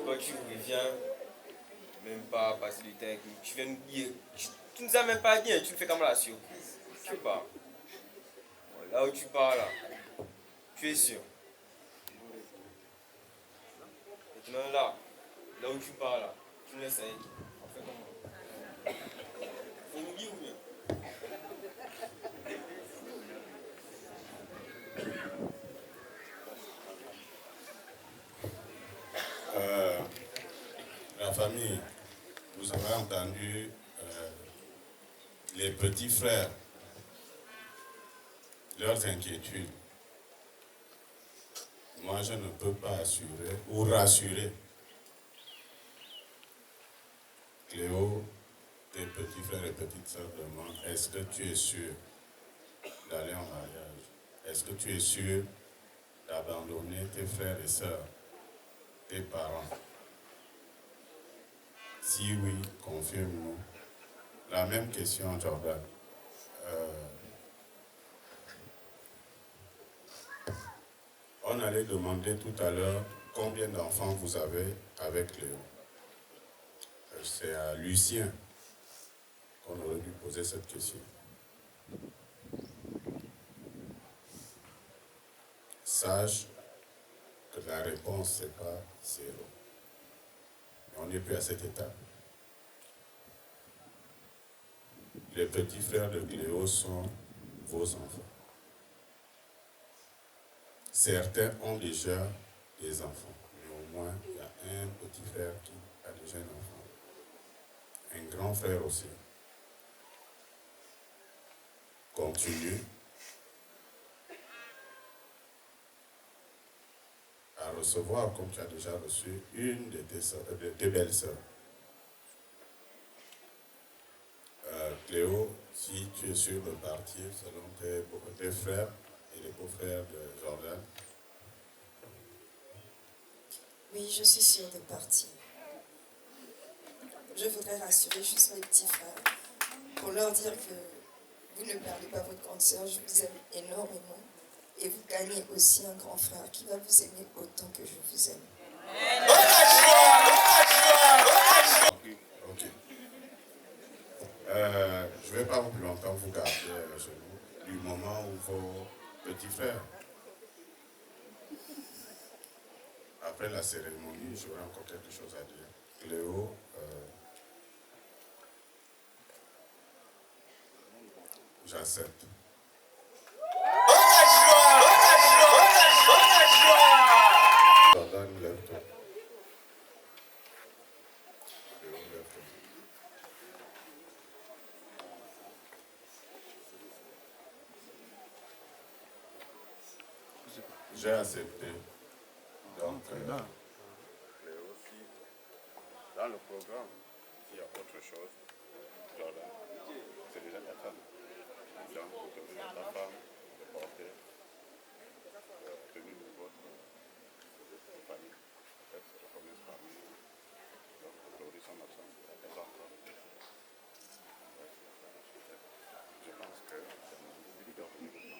Quand tu reviens, même pas passer du temps avec nous, tu viens nous dire, tu nous as même pas dit, tu le fais comme la surprise. Tu pars. Bon, là où tu pars là, tu es sûr. Maintenant là où tu pars là, tu nous laisses avec qui? On fait comment? Faut nous dire ou bien? La famille, vous avez entendu les petits frères, leurs inquiétudes. Moi, je ne peux pas assurer ou rassurer Cléo, tes petits frères et petites sœurs demandent, est-ce que tu es sûr d'aller en mariage? Est-ce que tu es sûr d'abandonner tes frères et sœurs, tes parents? Si oui, confirme-nous. La même question, Jordan. On allait demander tout à l'heure combien d'enfants vous avez avec Léo. C'est à Lucien qu'on aurait dû poser cette question. Sache que la réponse, c'est pas zéro. On n'est plus à cette étape. Les petits frères de Cléo sont vos enfants. Certains ont déjà des enfants, mais au moins il y a un petit frère qui a déjà un enfant. Un grand frère aussi. Continue à recevoir, comme tu as déjà reçu, une de tes belles sœurs. Cléo, si tu es sûr de partir selon tes frères et les beaux-frères de Jordan. Oui, je suis sûre de partir. Je voudrais rassurer juste mes petits frères pour leur dire que vous ne perdez pas votre grande sœur, je vous aime énormément. Et vous gagnez aussi un grand frère qui va vous aimer autant que je vous aime. Ok. Je ne vais pas plus longtemps vous garder chez vous du moment où vos petits frères, après la cérémonie, j'aurai encore quelque chose à dire. Cléo, j'accepte. Jordan, lève-toi. Cléo, lève-toi. J'ai accepté. Donc, Cléo, si dans le programme, il y a autre chose, Jordan, c'est déjà ta femme. Donc, vous devez à ta femme de porter tenue de votre famille. Peut-être c'est la fameuse famille. Donc, aujourd'hui, son absence, elle est encore. Je pense que c'est une possibilité de revenir maintenant.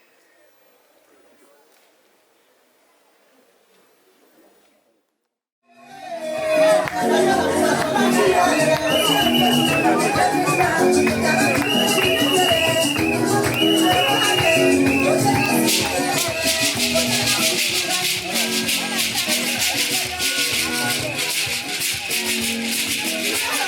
Yeah.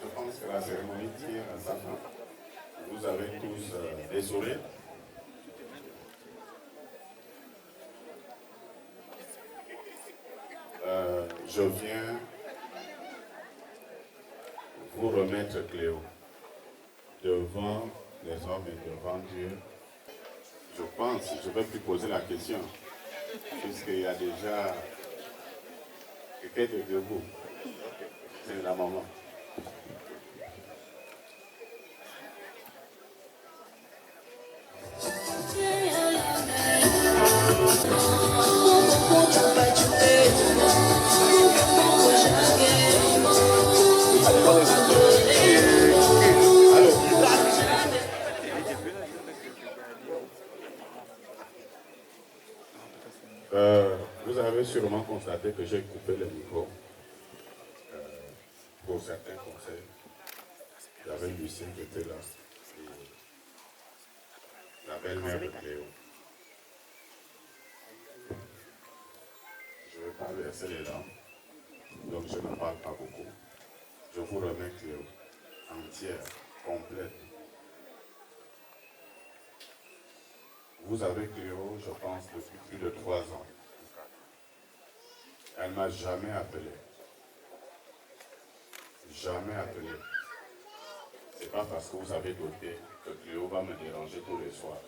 Je pense que la cérémonie tire à sa fin. Vous avez tous des sourires. Je viens vous remettre Cléo devant les hommes et devant Dieu. Je pense, je ne vais plus poser la question, puisqu'il y a déjà quelqu'un de debout. C'est la maman. Vous avez sûrement constaté que j'ai coupé le micro pour certains conseils. Il y avait Lucien qui était là, et la belle-mère de Cléo. Je ne vais pas verser les larmes, donc je ne parle pas beaucoup. Je vous remets Cléo, entière, complète. Vous avez Cléo, je pense, depuis plus de 3 ans. Elle ne m'a jamais appelé. Jamais appelé. C'est pas parce que vous avez doté que Cléo va me déranger tous les soirs.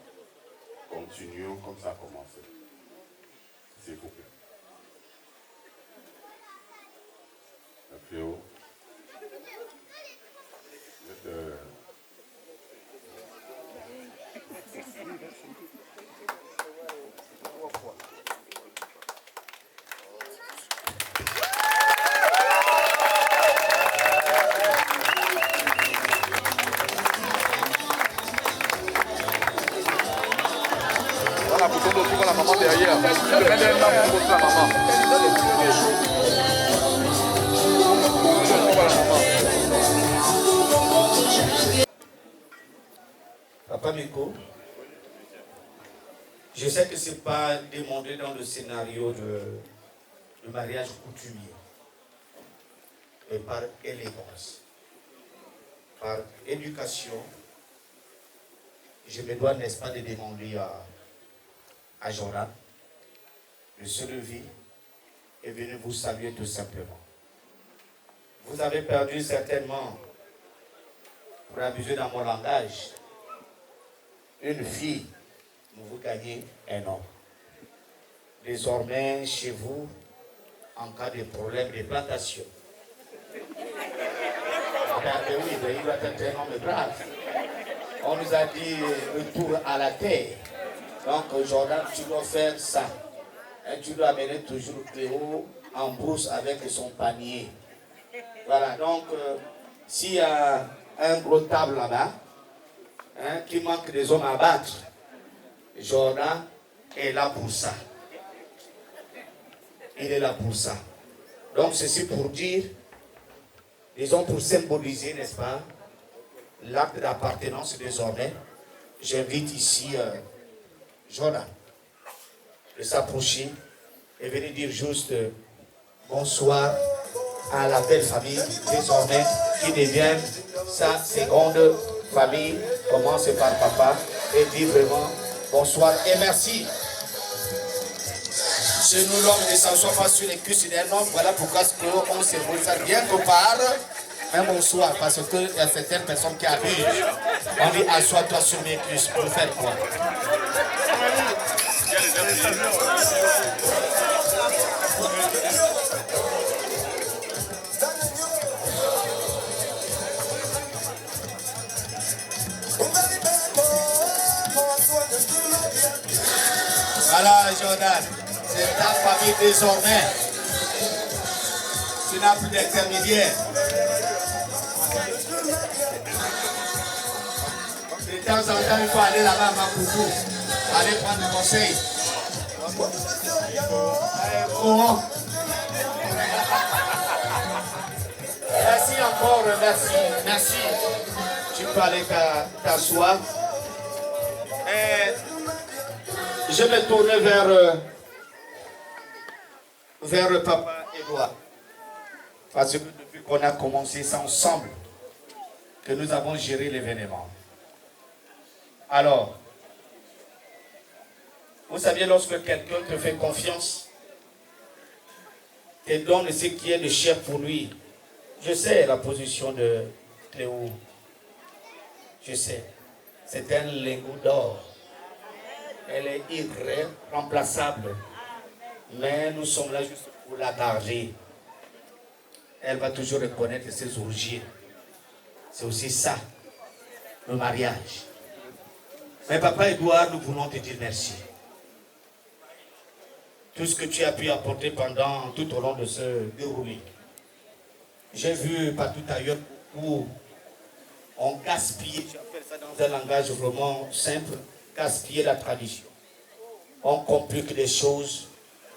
Continuons comme ça a commencé. S'il vous plaît. Cléo, je te... Motondo, tu vois la maman derrière. Tu peux mettre un homme pour la maman. Tu vois la maman. Papa Miko, je sais que ce n'est pas demandé dans le scénario de mariage coutumier, mais par élégance, par éducation, je me dois, n'est-ce pas, de demander à Jordan de se lever et venir vous saluer tout simplement. Vous avez perdu certainement, pour abuser dans mon langage, une fille, vous gagnez un homme. Désormais, chez vous, en cas de problème de plantation, oui, il doit être un homme brave. On nous a dit retour à la terre. Donc, Jordan, tu dois faire ça. Et tu dois amener toujours Cléo en brousse avec son panier. Voilà, donc, s'il y a un gros table là-bas, qui manque des hommes à battre, Jordan est là pour ça. Il est là pour ça. Donc, ceci pour dire, disons pour symboliser, n'est-ce pas, l'acte d'appartenance désormais. J'invite ici Jordan de s'approcher et venir dire juste bonsoir à la belle famille désormais qui devient sa seconde famille. Commence par papa et dit vraiment bonsoir et merci. Chez nous, l'homme ne s'assoit pas sur les cuisses d'un homme. Voilà pourquoi on se pose rien que par un bonsoir. Parce qu'il y a certaines personnes qui abusent. On dit assois-toi sur mes cuisses. Pour faire quoi? Voilà, Jordan. C'est ta famille désormais. Tu n'as plus d'intermédiaire. De temps en temps, il faut aller là-bas à Maputo. Aller prendre des conseils. Comment? Merci encore, merci. Merci. Tu peux aller t'asseoir. Je vais tourner vers papa Edouard. Parce que depuis qu'on a commencé ça ensemble, que nous avons géré l'événement. Alors, vous savez, lorsque quelqu'un te fait confiance, te donne ce qui est de cher pour lui. Je sais la position de Cléo. Je sais. C'est un lingot d'or. Elle est irremplaçable. Mais nous sommes là juste pour la garder. Elle va toujours reconnaître ses origines. C'est aussi ça, le mariage. Mais papa Edouard, nous voulons te dire merci. Tout ce que tu as pu apporter pendant tout au long de ce déroulé. J'ai vu partout ailleurs où on gaspille, j'appelle ça dans un langage vraiment simple, gaspiller la tradition. On complique les choses,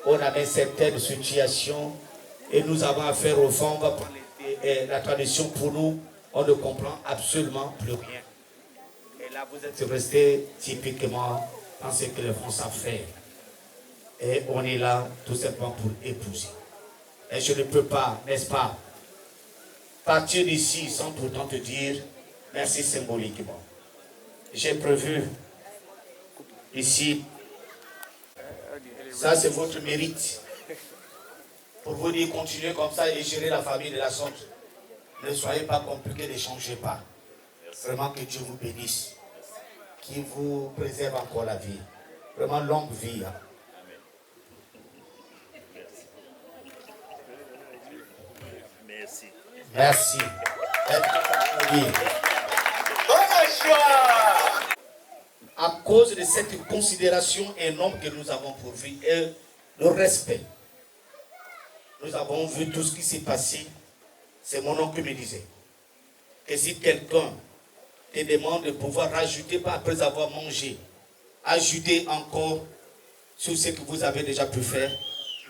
on avait certaines situations et nous avons affaire au fond, on va parler de la tradition pour nous, on ne comprend absolument plus rien. Et là, vous êtes resté typiquement dans ce que les Français font. Et on est là tout simplement pour épouser. Et je ne peux pas, n'est-ce pas, partir d'ici sans pourtant te dire merci symboliquement. J'ai prévu ici, ça c'est votre mérite. Pour vous dire, continuez comme ça et gérer la famille de la sorte. Ne soyez pas compliqués, ne changez pas. Vraiment que Dieu vous bénisse. Qui vous préserve encore la vie. Vraiment longue vie. Hein. Merci. Merci. À cause de cette considération énorme que nous avons pour vie et le respect, nous avons vu tout ce qui s'est passé. C'est mon oncle qui me disait que si quelqu'un te demande de pouvoir rajouter, pas après avoir mangé, ajouter encore, sur ce que vous avez déjà pu faire.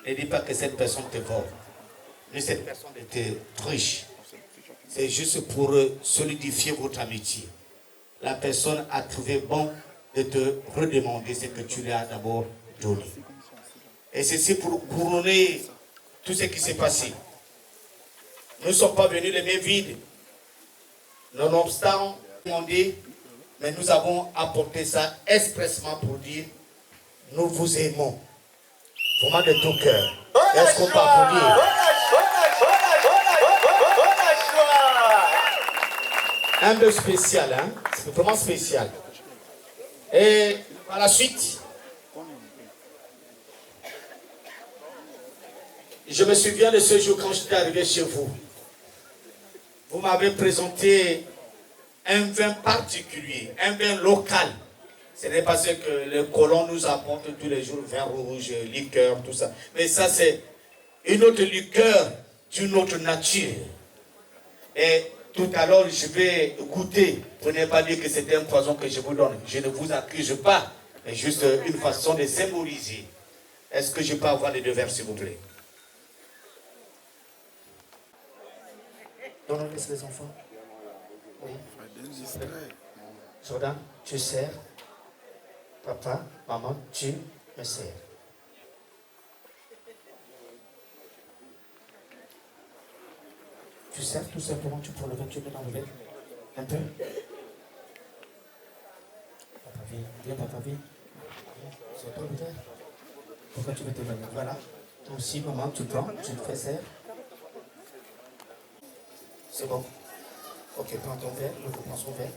Ne dis pas que cette personne te vole. Mais cette personne était riche. C'est juste pour solidifier votre amitié. La personne a trouvé bon de te redemander ce que tu lui as d'abord donné. Et ceci pour couronner tout ce qui s'est passé. Nous ne sommes pas venus les mains vides. Nonobstant, demandé, mais nous avons apporté ça expressement pour dire nous vous aimons. Vraiment de tout cœur. Est-ce qu'on peut applaudir? Un peu spécial, hein? C'est vraiment spécial. Et par la suite, je me souviens de ce jour quand j'étais arrivé chez vous. Vous m'avez présenté un vin particulier, un vin local. Ce n'est pas ce que le colon nous apporte tous les jours, vin rouge, liqueur, tout ça. Mais ça, c'est une autre liqueur d'une autre nature. Et tout à l'heure, je vais goûter pour ne pas dire que c'est un poison que je vous donne. Je ne vous accuse pas, mais juste une façon de symboliser. Est-ce que je peux avoir les 2 verres, s'il vous plaît? Donnons-les les enfants. Oui. Jordan, tu sers. Papa, maman, tu me sers. Tu sers tout simplement, tu prends le vin, tu mets dans le verre. Un peu. Papa, viens, papa, viens. C'est toi le verre. Pourquoi tu veux te venir? Voilà. Toi aussi, maman, tu prends, tu te fais serre. C'est bon. Ok, prends ton verre, je prends son verre.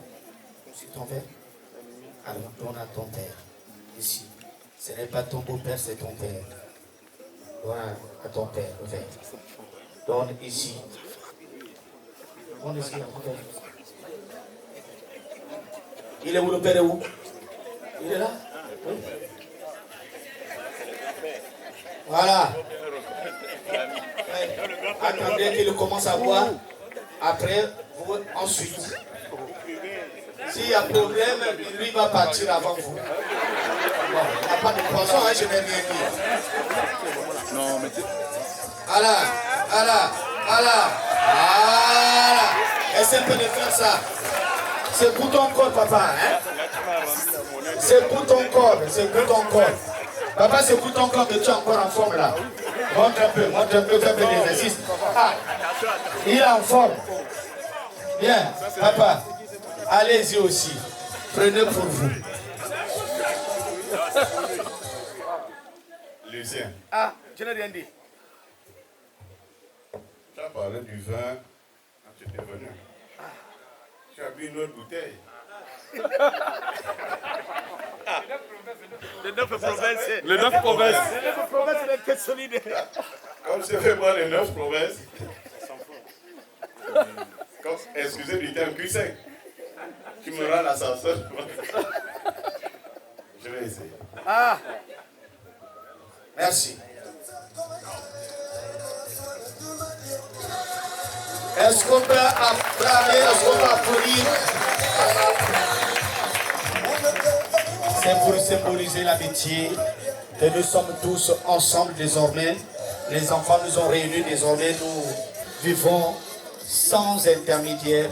Aussi ton verre. Alors, donne à ton père. Ici. Ce n'est pas ton beau-père, c'est ton père. Donne à ton père le verre. Donne ici. Donne ici à ton père. Il est où le père est où? Il est là? Oui. Voilà. Attendez qu'il commence à boire. Après, vous, ensuite. S'il y a problème, lui va partir avant vous. Bon, il n'y a pas de poisson, hein, je n'ai rien dit. Non, mais Voilà. Essaye un peu de faire ça. C'est pour ton corps, papa. Hein? C'est pour ton corps, c'est pour ton corps. Papa, c'est pour ton corps que tu es encore en forme là. Montre un peu, fais un peu d'exercice. Ah, il est en forme. Bien, papa, allez-y aussi. Prenez pour vous. Lucien, Ah, je n'ai rien dit. tu as parlé du vin quand tu étais venu. Tu as bu une autre bouteille. Les 9 provinces. Les 9 provinces. Les 9 provinces, c'est une solide. Comme je fais moi les 9 provinces. Excusez du terme cuissin. Tu me rends l'ascenseur. Je vais essayer. Ah, merci. Est-ce qu'on peut acclamer, est-ce qu'on peut applaudir? C'est pour symboliser l'amitié que nous sommes tous ensemble désormais. Les enfants nous ont réunis désormais, nous vivons sans intermédiaire.